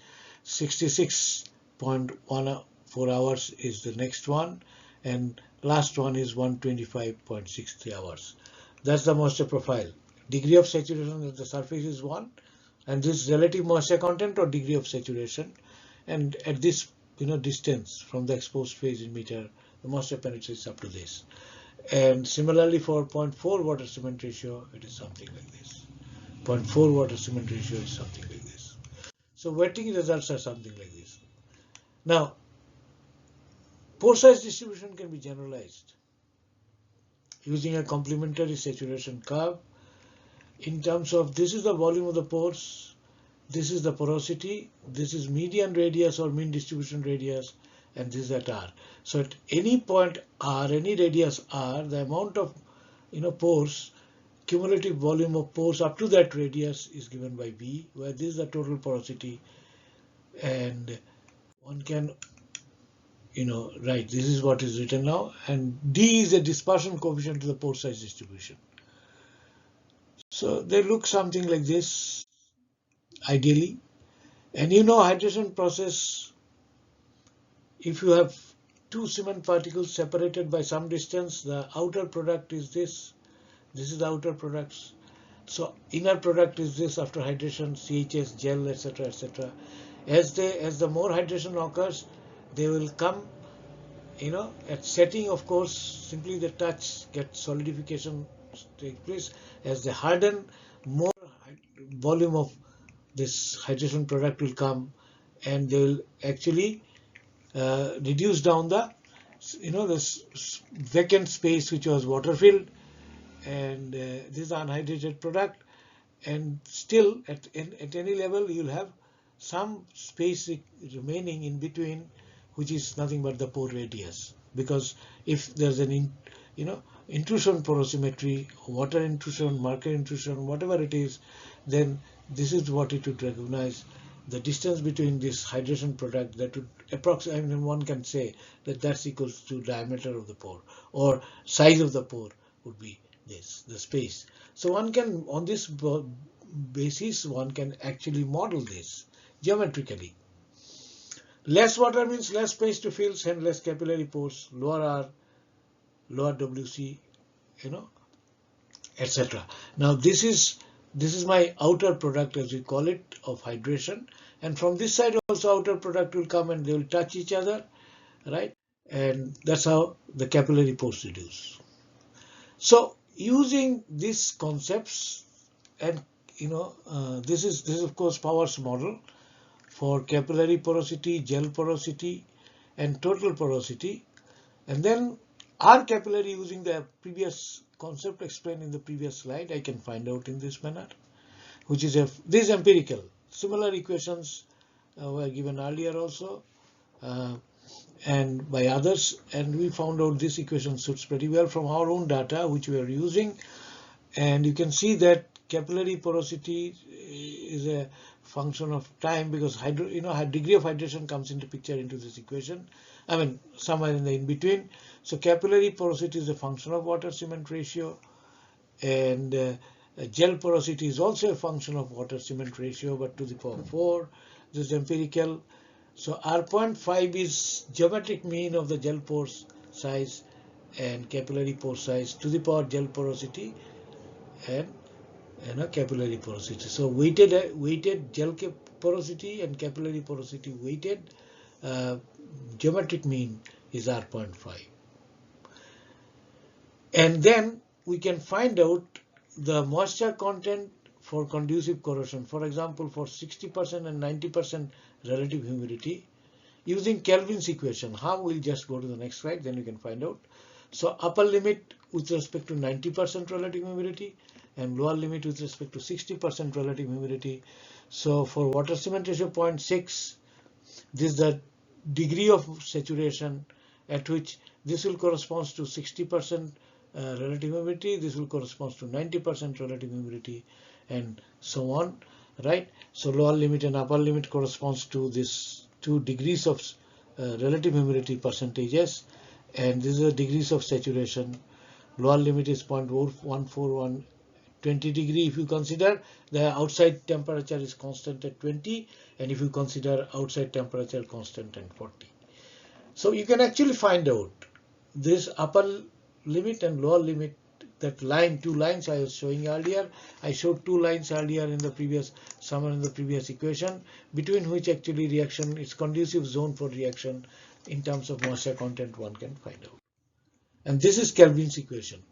66.14 hours is the next one, and last one is 125.63 hours. That's the moisture profile. Degree of saturation at the surface is 1, and this relative moisture content or degree of saturation, and at this distance from the exposed phase in meter, the moisture penetrates up to this. And similarly for 0.4 water cement ratio, it is something like this. 0.4 water cement ratio is something like this. So wetting results are something like this. Now, pore size distribution can be generalized using a complementary saturation curve in terms of this is the volume of the pores, this is the porosity, this is median radius or mean distribution radius, and this is at R. So at any point R, any radius R, the amount of pores, cumulative volume of pores up to that radius is given by V, where this is the total porosity, and one can write this is what is written now, and D is a dispersion coefficient to the pore size distribution. So they look something like this ideally, and hydration process, if you have two cement particles separated by some distance, the outer product is this is the outer products. So inner product is this after hydration, CHS, gel, etc., etc. As the more hydration occurs, they will come, at setting, of course, simply the touch get solidification take place. As they harden, more volume of this hydration product will come, and they will actually reduce down the this vacant space which was water filled, and this is unhydrated product, and still at any level you'll have some space remaining in between, which is nothing but the pore radius, because if there's an intrusion porosimetry, water intrusion, marker intrusion, whatever it is, then this is what it would recognize. The distance between this hydration product, that would approximate, one can say that that's equals to diameter of the pore, or size of the pore would be this, the space. So one can, on this basis, one can actually model this geometrically. Less water means less space to fill, and less capillary pores, lower R, lower WC, etc. Now this is my outer product, as we call it, of hydration, and from this side also outer product will come and they will touch each other, right? And that's how the capillary pores reduce. So using these concepts, and this is of course Power's model for capillary porosity, gel porosity, and total porosity, and then R capillary, using the previous concept explained in the previous slide, I can find out in this manner, which is this is empirical. Similar equations were given earlier also, and by others, and we found out this equation suits pretty well from our own data which we are using, and you can see that capillary porosity is a function of time, because degree of hydration comes into picture into this equation, somewhere in the in between. So capillary porosity is a function of water cement ratio, and gel porosity is also a function of water cement ratio, but to the power 4. This is empirical. So R.5 is geometric mean of the gel pore size and capillary pore size to the power gel porosity and capillary porosity. So weighted gel porosity and capillary porosity weighted geometric mean is R.5. And then we can find out the moisture content for conducive corrosion. For example, for 60% and 90% relative humidity, using Kelvin's equation. How? We'll just go to the next slide, then you can find out. So upper limit with respect to 90% relative humidity and lower limit with respect to 60% relative humidity. So for water cement ratio 0.6, this is the degree of saturation at which this will correspond to 60% relative humidity, this will correspond to 90% relative humidity, and so on, right? So lower limit and upper limit corresponds to this 2 degrees of relative humidity percentages, and this is the degrees of saturation. Lower limit is 0.141 20 degree if you consider the outside temperature is constant at 20, and if you consider outside temperature constant at 40. So you can actually find out this upper limit and lower limit, that line, 2 lines I was showing earlier. I showed 2 lines earlier in the previous, somewhere in the previous equation, between which actually reaction is conducive zone for reaction in terms of moisture content one can find out. And this is Kelvin's equation.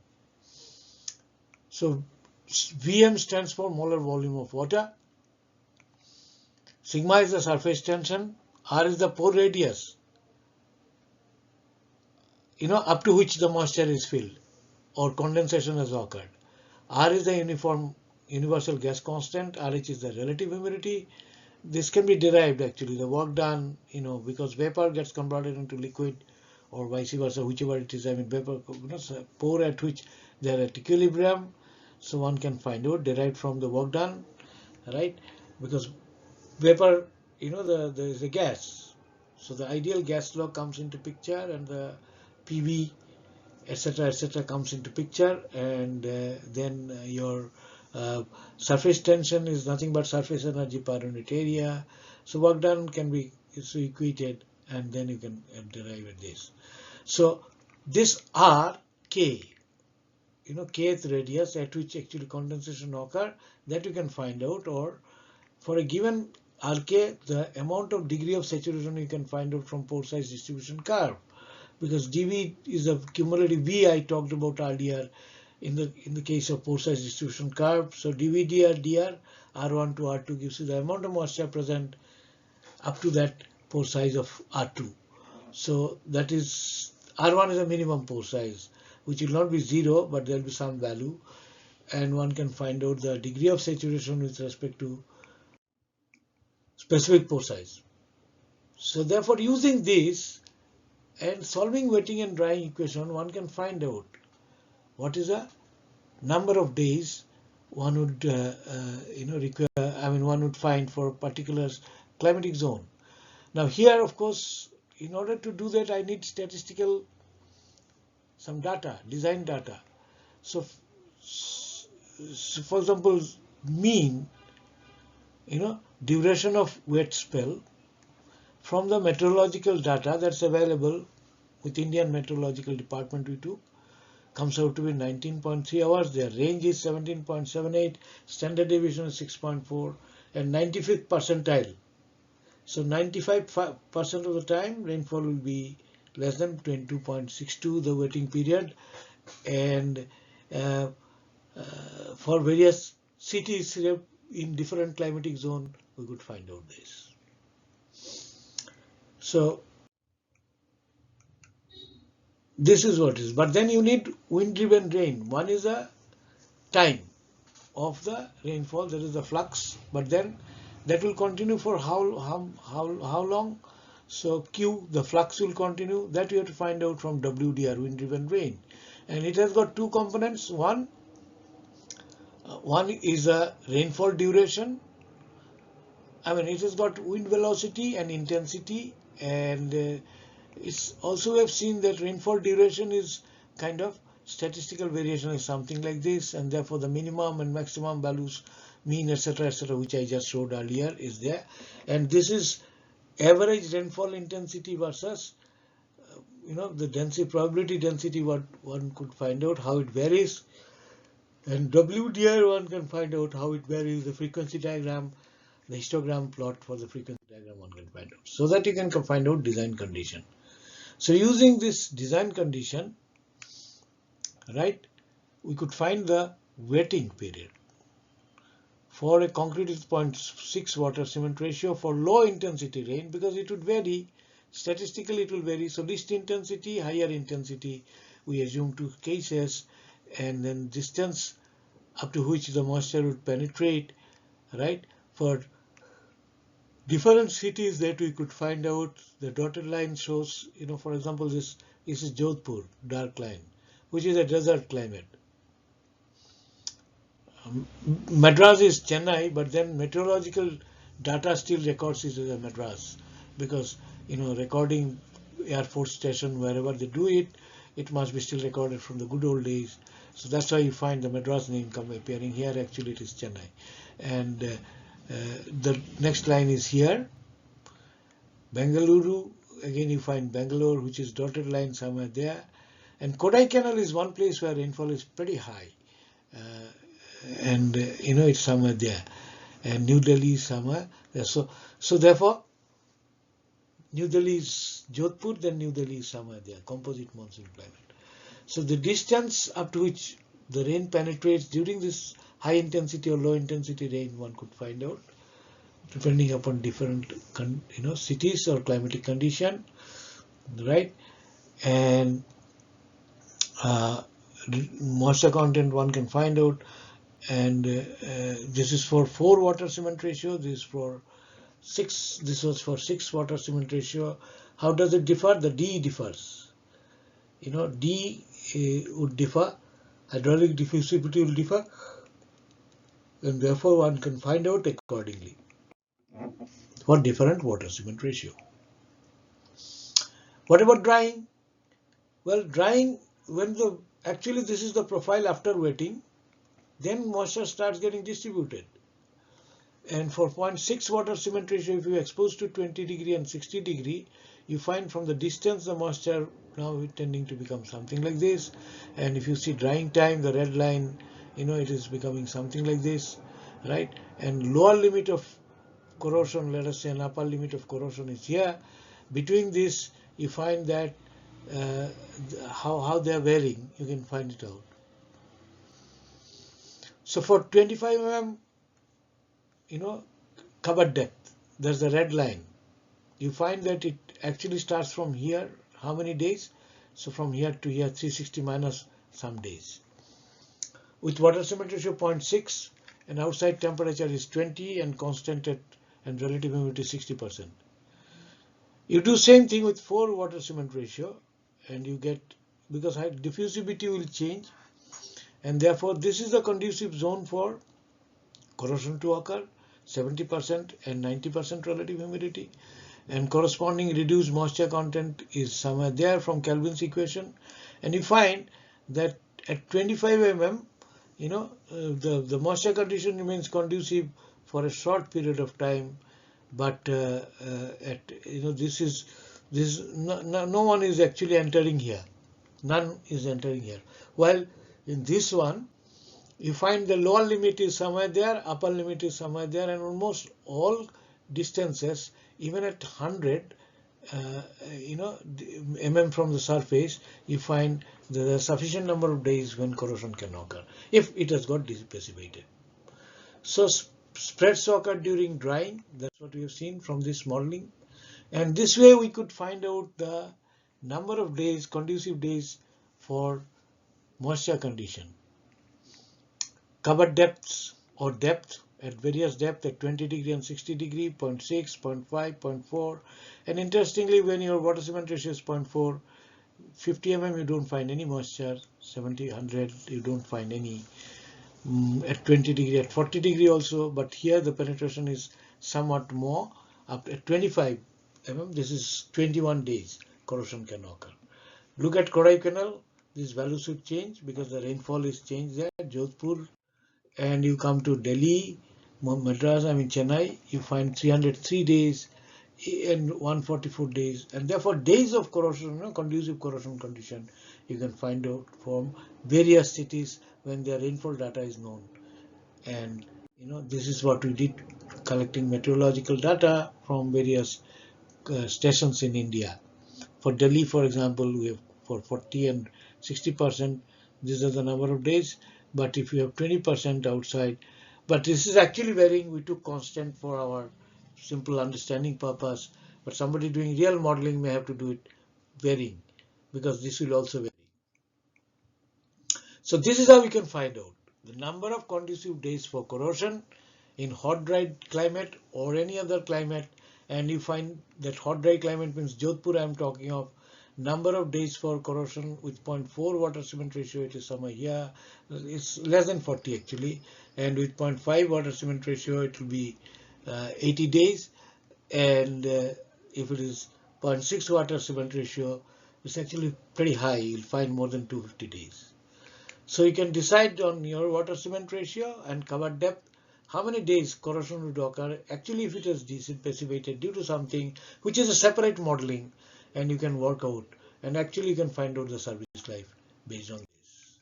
So Vm stands for molar volume of water. Sigma is the surface tension. R is the pore radius, up to which the moisture is filled or condensation has occurred. R is the universal gas constant. RH is the relative humidity. This can be derived actually, the work done, because vapor gets converted into liquid or vice versa, whichever it is. I mean, vapor, pore at which they are at equilibrium. So one can find out derived from the work done, right? Because vapor, there is a gas. So the ideal gas law comes into picture, and the PV, etc., comes into picture, and then your surface tension is nothing but surface energy per unit area. So work done can be equated, and then you can derive this. So this R, K, kth radius at which actually condensation occur, that you can find out, or for a given RK, the amount of degree of saturation you can find out from pore size distribution curve, because dV is a cumulative V I talked about earlier in the case of pore size distribution curve. So dV dr R1 to R2 gives you the amount of moisture present up to that pore size of R2. So that is, R1 is a minimum pore size, which will not be 0, but there will be some value, and one can find out the degree of saturation with respect to specific pore size. So therefore, using this and solving wetting and drying equation, one can find out what is the number of days one would require. I mean, one would find for a particular climatic zone. Now here, of course, in order to do that, I need some data, design data. So for example, mean, duration of wet spell from the meteorological data that's available with Indian Meteorological Department we took, comes out to be 19.3 hours. Their range is 17.78, standard deviation is 6.4, and 95th percentile. So 95% of the time rainfall will be less than 22.62 the wetting period, and for various cities in different climatic zone we could find out this. So this is what is. But then you need wind-driven rain. One is a time of the rainfall, that is the flux, but then that will continue for how long? So Q, the flux will continue. That you have to find out from WDR, wind-driven rain, and it has got 2 components. One is a rainfall duration. I mean, it has got wind velocity and intensity, and it's also we have seen that rainfall duration is kind of statistical variation is something like this, and therefore the minimum and maximum values, mean, etc., which I just showed earlier is there. And this is average rainfall intensity versus the density, probability density, what one could find out how it varies, and WDR one can find out how it varies, the frequency diagram, the histogram plot for the frequency diagram one can find out, so that you can find out design condition. So using this design condition, right, we could find the wetting period for a concrete with 0.6 water cement ratio for low intensity rain, because it would vary statistically, it will vary. So least intensity, higher intensity we assume two cases, and then distance up to which the moisture would penetrate, right? For different cities that we could find out, the dotted line shows, for example, this is Jodhpur, dark line, which is a desert climate. Madras is Chennai, but then meteorological data still records it as a Madras, because recording Air Force Station, wherever they do it, it must be still recorded from the good old days. So that's why you find the Madras name appearing here. Actually, it is Chennai. And the next line is here, Bengaluru. Again, you find Bangalore, which is dotted line somewhere there. And Kodaikanal is one place where rainfall is pretty high. And it's somewhere there. And New Delhi is somewhere there. So therefore, New Delhi is Jodhpur, then New Delhi is somewhere there, composite monsoon climate. So the distance up to which the rain penetrates during this high intensity or low intensity rain, one could find out depending upon different cities or climatic condition, right? And moisture content one can find out, and this is for 4 water cement ratio, this is for 6, this was for 6 water cement ratio. How does it differ? The D differs. D would differ, hydraulic diffusivity will differ, and therefore one can find out accordingly for different water cement ratio. What about drying? Well, drying, actually this is the profile after wetting, then moisture starts getting distributed. And for 0.6 water cement ratio, if you expose to 20 degree and 60 degree, you find from the distance the moisture now tending to become something like this. And if you see drying time, the red line, it is becoming something like this, right? And lower limit of corrosion, let us say an upper limit of corrosion is here. Between this, you find that how they are varying, you can find it out. So for 25 mm, cover depth, there's the red line. You find that it actually starts from here, how many days? So from here to here, 360 minus some days. With water cement ratio 0.6 and outside temperature is 20 and constant and relative humidity 60%. You do same thing with 4 water cement ratio and you get, because diffusivity will change, and therefore this is the conducive zone for corrosion to occur, 70% and 90% relative humidity, and corresponding reduced moisture content is somewhere there from Kelvin's equation. And you find that at 25 mm, the moisture condition remains conducive for a short period of time, but no one is actually entering here, none is entering here. While in this one, you find the lower limit is somewhere there, upper limit is somewhere there, and almost all distances, even at 100 mm from the surface, you find there are sufficient number of days when corrosion can occur if it has got dissipated. So spreads occur during drying. That's what we have seen from this modeling, and this way we could find out the number of days, conducive days for moisture condition. Cover depths or depth at various depth at 20 degree and 60 degree, 0.6, 0.5, 0.4. And interestingly, when your water cement ratio is 0.4, 50 mm you don't find any moisture, 70, 100 you don't find any. At 20 degree, at 40 degree also, but here the penetration is somewhat more. Up at 25 mm, this is 21 days corrosion can occur. Look at Kodaikanal, this value should change because the rainfall is changed there. Jodhpur, and you come to Delhi, Madras, Chennai, you find 303 days and 144 days, and therefore days of corrosion, conducive corrosion condition, you can find out from various cities when their rainfall data is known. And this is what we did, collecting meteorological data from various stations in India. For Delhi, for example, we have for 40 and 60%, these are the number of days. But if you have 20% outside, but this is actually varying. We took constant for our simple understanding purpose, but somebody doing real modeling may have to do it varying, because this will also vary. So this is how we can find out the number of conducive days for corrosion in hot dry climate or any other climate, and you find that hot dry climate means Jodhpur I am talking of. Number of days for corrosion with 0.4 water cement ratio, it is somewhere here, it's less than 40 actually, and with 0.5 water cement ratio it will be 80 days, and if it is 0.6 water cement ratio, it's actually pretty high, you'll find more than 250 days. So you can decide on your water cement ratio and cover depth how many days corrosion would occur. Actually, if it is dissipated due to something which is a separate modeling, and you can work out, and actually you can find out the service life based on this.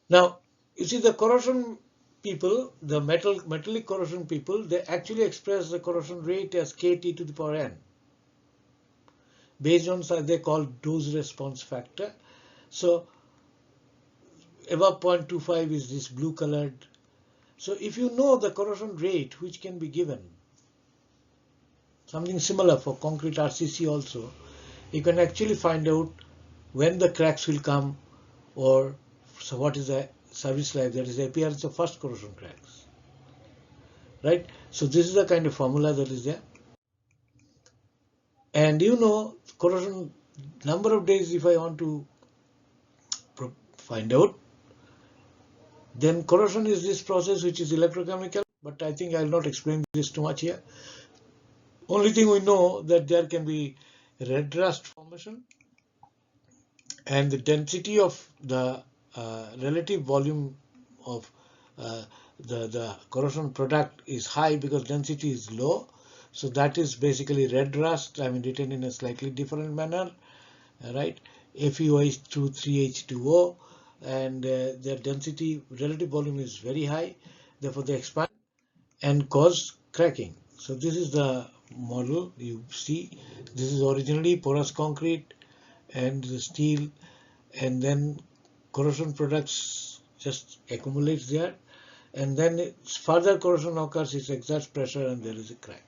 Now, you see the corrosion people, the metallic corrosion people, they actually express the corrosion rate as kT to the power n based on they call dose response factor. So above 0.25 is this blue colored. So if you know the corrosion rate which can be given, something similar for concrete RCC also, you can actually find out when the cracks will come, or so what is the service life, that is the appearance of first corrosion cracks. Right? So this is the kind of formula that is there. And you know corrosion number of days, if I want to find out, then corrosion is this process which is electrochemical, but I think I will not explain this too much here. Only thing we know that there can be red rust formation, and the density of the relative volume of the corrosion product is high because density is low. So that is basically red rust, I mean written in a slightly different manner, right? FeOH2 3H2O, and their density relative volume is very high, therefore they expand and cause cracking. So this is the model you see. This is originally porous concrete and the steel, and then corrosion products just accumulates there, and then further corrosion occurs, it exerts pressure and there is a crack.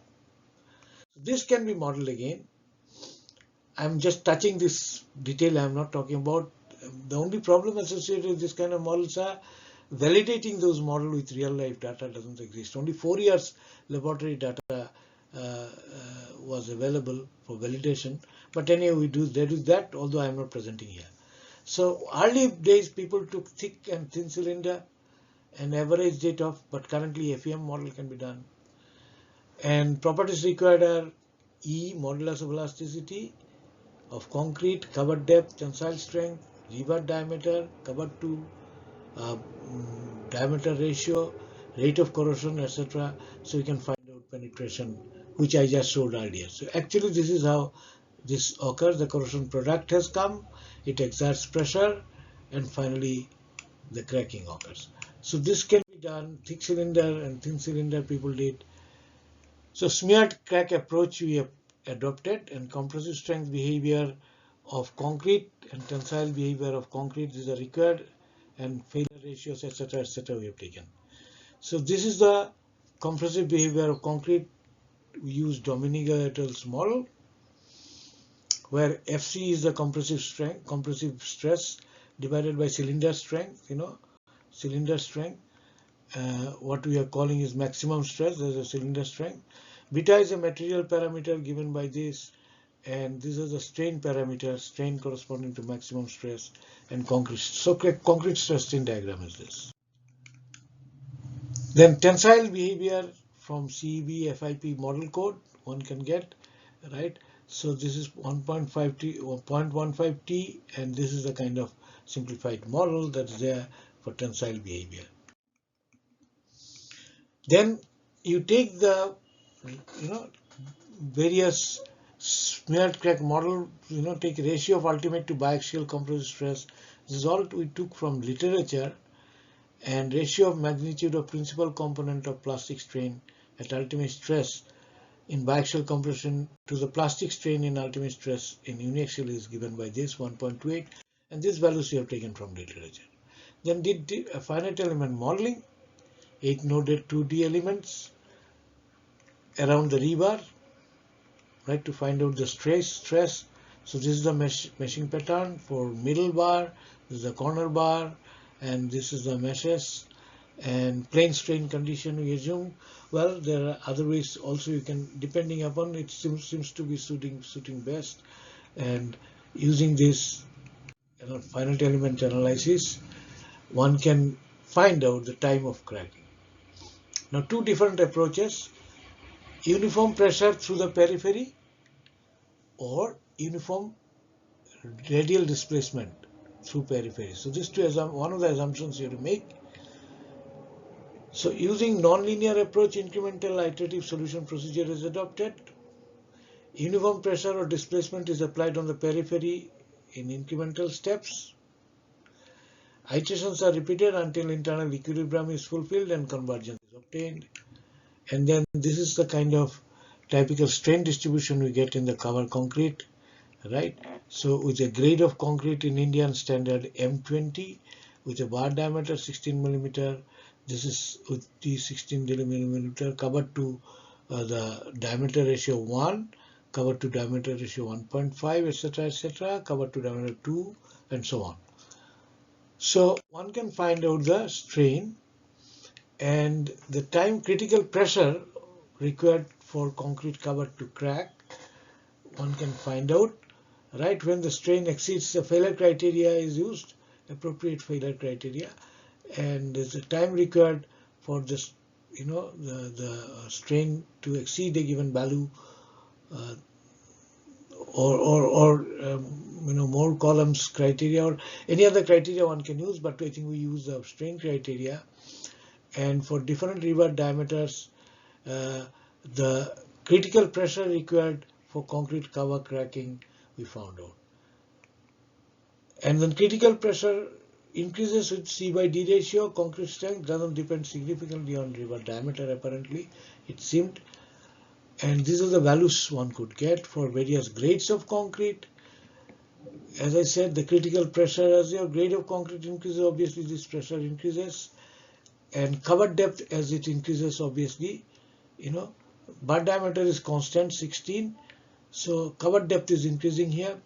This can be modeled again. I'm just touching this detail, I'm not talking about. The only problem associated with this kind of models are validating those models with real life data doesn't exist. Only 4 years laboratory data was available for validation. But anyway, they do that, although I am not presenting here. So early days people took thick and thin cylinder and averaged it off, but currently FEM model can be done. And properties required are E, modulus of elasticity of concrete, cover depth, tensile strength, rebar diameter, cover to diameter ratio, rate of corrosion, etc. So you can find out penetration, which I just showed earlier. So actually this is how this occurs. The corrosion product has come, it exerts pressure, and finally the cracking occurs. So this can be done, thick cylinder and thin cylinder people did. So smeared crack approach we have adopted, and compressive strength behavior of concrete and tensile behavior of concrete, these are required, and failure ratios, etc., we have taken. So this is the compressive behavior of concrete. We use Dominic et al.'s model, where FC is the compressive stress divided by cylinder strength. Cylinder strength. What we are calling is maximum stress. There's a cylinder strength. Beta is a material parameter given by this, and this is a strain parameter, strain corresponding to maximum stress, and concrete. So concrete stress strain diagram is this. Then tensile behavior from CEB FIP model code one can get, right? So this is 1.5T or 0.15T, and this is a kind of simplified model that is there for tensile behavior. Then you take the various smeared crack model, take ratio of ultimate to biaxial compressive stress. This is all we took from literature, and ratio of magnitude of principal component of plastic strain at ultimate stress in biaxial compression to the plastic strain in ultimate stress in uniaxial is given by this 1.28, and these values we have taken from literature. Then did a finite element modeling, 8 noded 2D elements around the rebar, right, to find out the stress. So this is the meshing pattern for middle bar, This is the corner bar, and this is the meshes. And plane strain condition we assume. Well, there are other ways also you can, depending upon it seems to be suiting best. And using this finite element analysis, one can find out the time of cracking. Now, two different approaches: uniform pressure through the periphery or uniform radial displacement through periphery. So these two, one of the assumptions you have to make. So using nonlinear approach, incremental iterative solution procedure is adopted. Uniform pressure or displacement is applied on the periphery in incremental steps. Iterations are repeated until internal equilibrium is fulfilled and convergence is obtained. And then this is the kind of typical strain distribution we get in the cover concrete, right? So with a grade of concrete in Indian standard M20 with a bar diameter 16 millimeter, this is with the 16 millimeter covered to the diameter ratio 1, covered to diameter ratio 1.5, etc., covered to diameter 2, and so on. So one can find out the strain and the time critical pressure required for concrete cover to crack. One can find out, right, when the strain exceeds the failure criteria is used, appropriate failure criteria, and there's a time required for this, the strain to exceed a given value, or more columns criteria or any other criteria one can use, but I think we use the strain criteria. And for different river diameters, the critical pressure required for concrete cover cracking we found out. And when critical pressure increases with C/D ratio, concrete strength doesn't depend significantly on river diameter apparently, it seemed. And these are the values one could get for various grades of concrete. As I said, the critical pressure, as your grade of concrete increases, obviously this pressure increases. And cover depth, as it increases, obviously, bar diameter is constant 16. So cover depth is increasing here.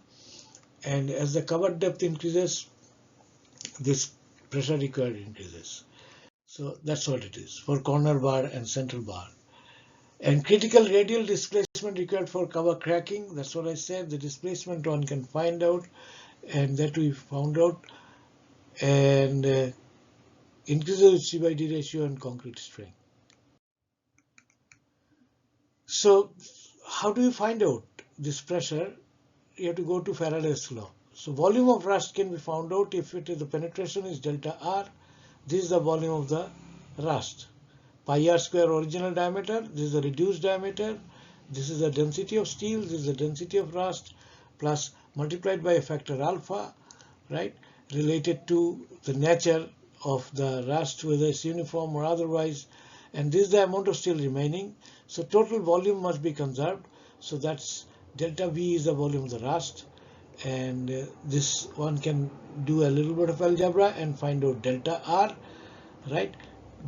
And as the cover depth increases, this pressure required increases. So that's what it is for corner bar and central bar. And critical radial displacement required for cover cracking, that's what I said, the displacement one can find out, and that we found out. And increases with C/D ratio and concrete strength. So how do you find out this pressure? You have to go to Faraday's law. So volume of rust can be found out if the penetration is delta R. This is the volume of the rust. Pi r square original diameter, this is the reduced diameter, this is the density of steel, this is the density of rust, plus multiplied by a factor alpha, right, related to the nature of the rust, whether it's uniform or otherwise, and this is the amount of steel remaining. So total volume must be conserved. So that's delta V is the volume of the rust, and this one can do a little bit of algebra and find out delta R, right?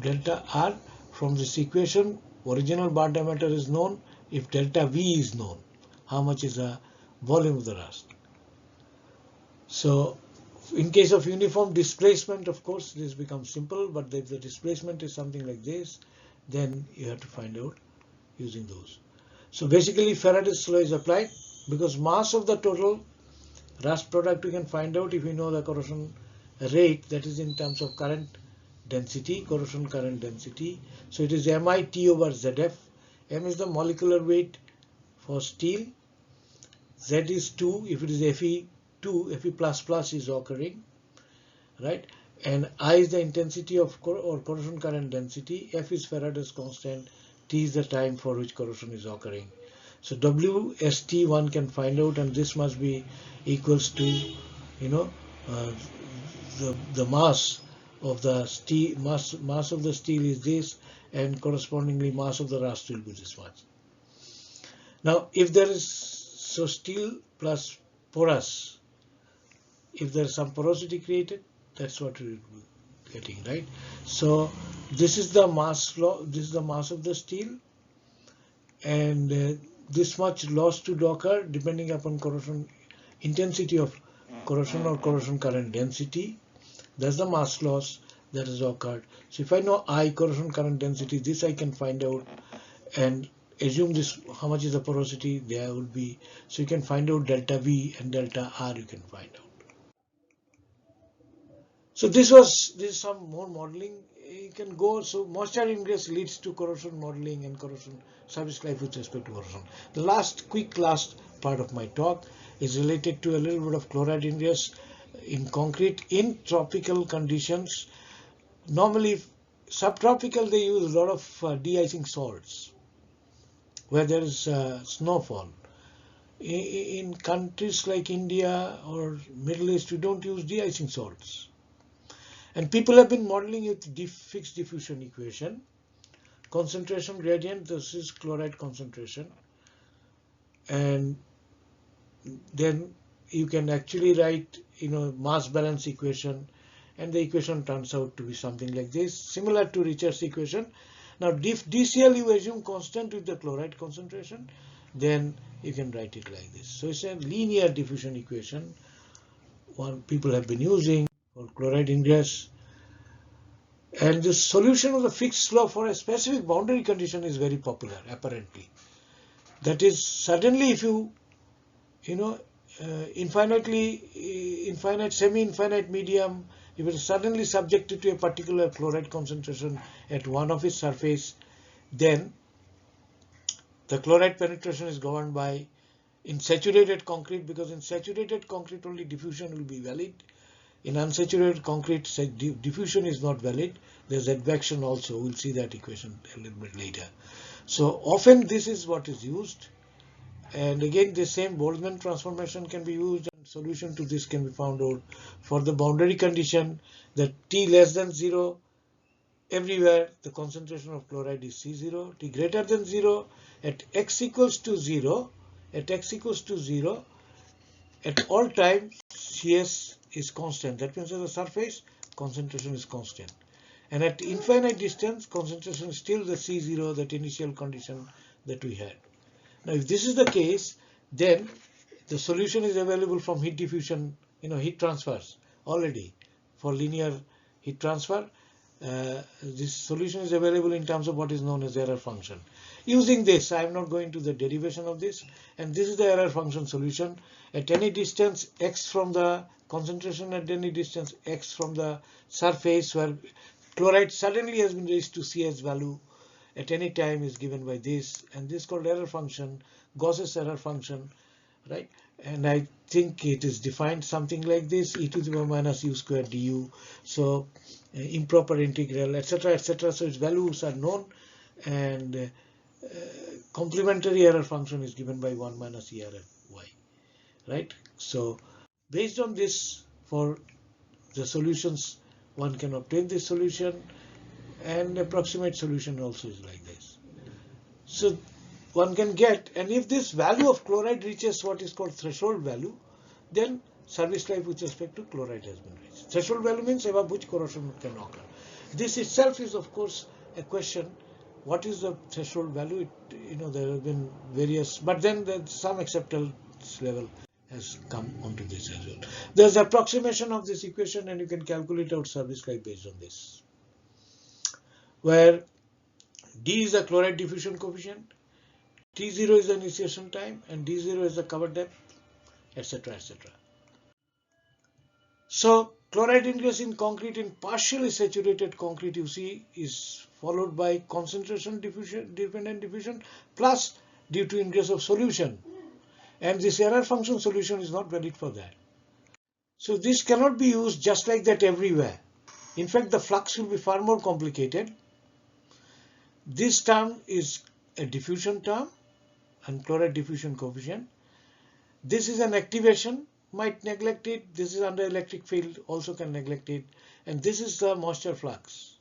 Delta R from this equation, original bar diameter is known. If delta V is known, how much is the volume of the rust? So in case of uniform displacement, of course, this becomes simple, but if the displacement is something like this, then you have to find out using those. So basically Faraday's law is applied because mass of the total rust product we can find out if we know the corrosion rate, that is in terms of current density, corrosion current density. So it is MIT over ZF. M is the molecular weight for steel. Z is 2. If it is Fe2, Fe++ is occurring, right? And I is the intensity of corrosion current density. F is Faraday's constant. T is the time for which corrosion is occurring. So WST one can find out, and this must be equals to, the mass of the steel, mass of the steel is this, and correspondingly mass of the rust will be this much. Now, if there is, so steel plus porous, if there is some porosity created, that's what we will be getting, right? So this is the mass law, this is the mass of the steel, and this much loss to occur depending upon corrosion intensity of corrosion or corrosion current density. That's the mass loss that has occurred. So if I know I, corrosion current density, this I can find out and assume this, how much is the porosity, there will be, so you can find out delta V and delta R, you can find out. So this is some more modeling you can go. So moisture ingress leads to corrosion modeling and corrosion service life with respect to corrosion. The last part of my talk is related to a little bit of chloride ingress in concrete in tropical conditions. Normally subtropical they use a lot of de-icing salts where there is snowfall. In countries like India or Middle East, we don't use de-icing salts. And people have been modeling it with fixed diffusion equation. Concentration gradient, this is chloride concentration. And then you can actually write, mass balance equation, and the equation turns out to be something like this, similar to Richard's equation. Now, if DCl you assume constant with the chloride concentration, then you can write it like this. So it's a linear diffusion equation, one people have been using for chloride ingress. And the solution of the fixed flow for a specific boundary condition is very popular, apparently. That is, suddenly if you, infinite, semi-infinite medium, if it is suddenly subjected to a particular chloride concentration at one of its surface, then the chloride penetration is governed by, in saturated concrete, because in saturated concrete only diffusion will be valid. In unsaturated concrete, diffusion is not valid. There's advection also. We'll see that equation a little bit later. So often this is what is used. And again, the same Boltzmann transformation can be used, and solution to this can be found out for the boundary condition that T less than 0, everywhere the concentration of chloride is C0. T greater than 0, at x equals to 0, at all time Cs is constant. That means at the surface, concentration is constant. And at infinite distance, concentration is still the C0, that initial condition that we had. Now, if this is the case, then the solution is available from heat diffusion, heat transfers already. For linear heat transfer, this solution is available in terms of what is known as error function. Using this, I am not going to the derivation of this, and this is the error function solution. At any distance x from the concentration, at any distance x from the surface where chloride suddenly has been raised to Cs value at any time is given by this, and this is called error function, Gauss's error function, right? And I think it is defined something like this, e to the power minus u squared du. So improper integral, etc., etc. So its values are known, and complementary error function is given by 1 minus ERFY, right? So based on this, for the solutions, one can obtain this solution, and approximate solution also is like this. So one can get, and if this value of chloride reaches what is called threshold value, then service life with respect to chloride has been reached. Threshold value means above which corrosion can occur. This itself is, of course, a question. What is the threshold value? There have been various, but then some acceptance level has come onto this as well. There's approximation of this equation, and you can calculate out service life based on this, where D is the chloride diffusion coefficient, T0 is the initiation time, and D0 is the cover depth, etc., etc. So chloride ingress in concrete, in partially saturated concrete, you see, is followed by concentration diffusion, dependent diffusion, plus due to ingress of solution. And this error function solution is not valid for that. So this cannot be used just like that everywhere. In fact, the flux will be far more complicated. This term is a diffusion term, and chloride diffusion coefficient. This is an activation, might neglect it. This is under electric field, also can neglect it. And this is the moisture flux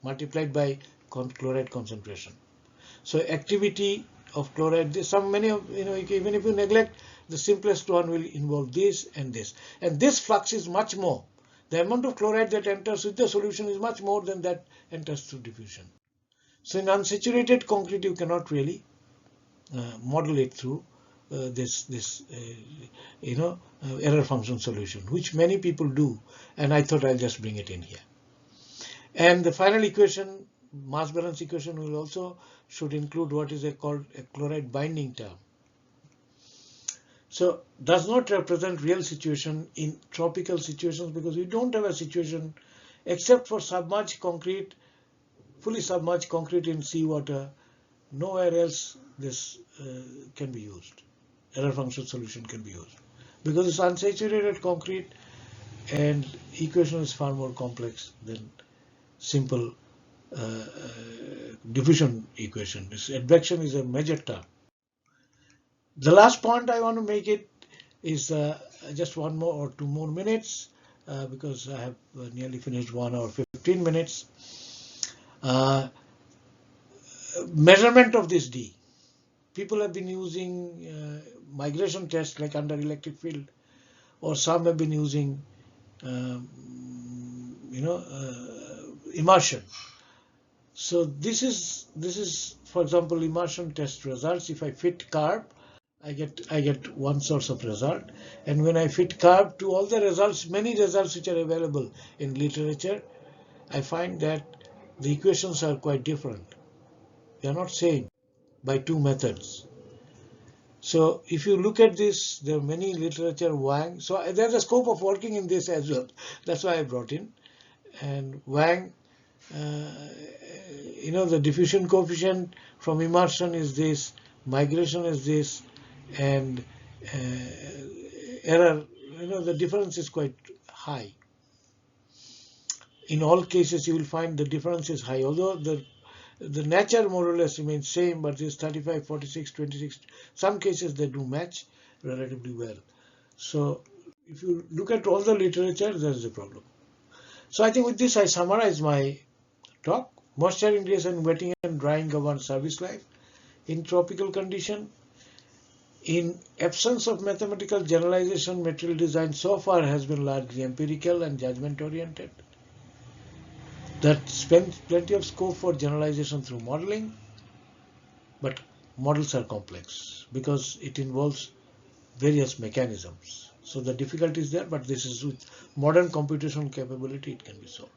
multiplied by chloride concentration. So activity of chloride, many of, even if you neglect, the simplest one will involve this and this. And this flux is much more. The amount of chloride that enters with the solution is much more than that enters through diffusion. So in unsaturated concrete, you cannot really model it through this error function solution, which many people do, and I thought I'll just bring it in here. And the final equation, mass balance equation, will also should include what is called a chloride binding term. So does not represent real situation in tropical situations, because we don't have a situation except for submerged concrete, fully submerged concrete in seawater. Nowhere else this can be used. Error function solution can be used because it's unsaturated concrete, and equation is far more complex than simple diffusion equation. This advection is a major term. The last point I want to make it is just one more or 2 more minutes because I have nearly finished 1 hour 15 minutes. Measurement of this D. People have been using migration tests like under electric field, or some have been using immersion. So this is for example immersion test results. If I fit curve, I get one source of result, and when I fit curve to all the results, many results which are available in literature, I find that the equations are quite different. They are not same by two methods. So if you look at this, there are many literature, Wang. So there's a scope of working in this as well. That's why I brought in. And Wang, the diffusion coefficient from immersion is this, migration is this, and error, the difference is quite high. In all cases, you will find the difference is high, although the nature more or less remains same, but this 35, 46, 26, some cases they do match relatively well. So if you look at all the literature, there is a problem. So I think with this I summarize my talk. Moisture ingress and wetting and drying govern service life in tropical condition. In absence of mathematical generalization, material design so far has been largely empirical and judgment oriented. That spends plenty of scope for generalization through modeling, but models are complex because it involves various mechanisms. So the difficulty is there, but this is with modern computational capability it can be solved.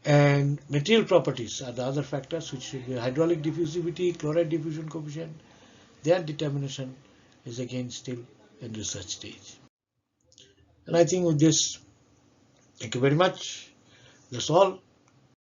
And material properties are the other factors, which should be hydraulic diffusivity, chloride diffusion coefficient. Their determination is again still in research stage. And I think with this, thank you very much. That's all.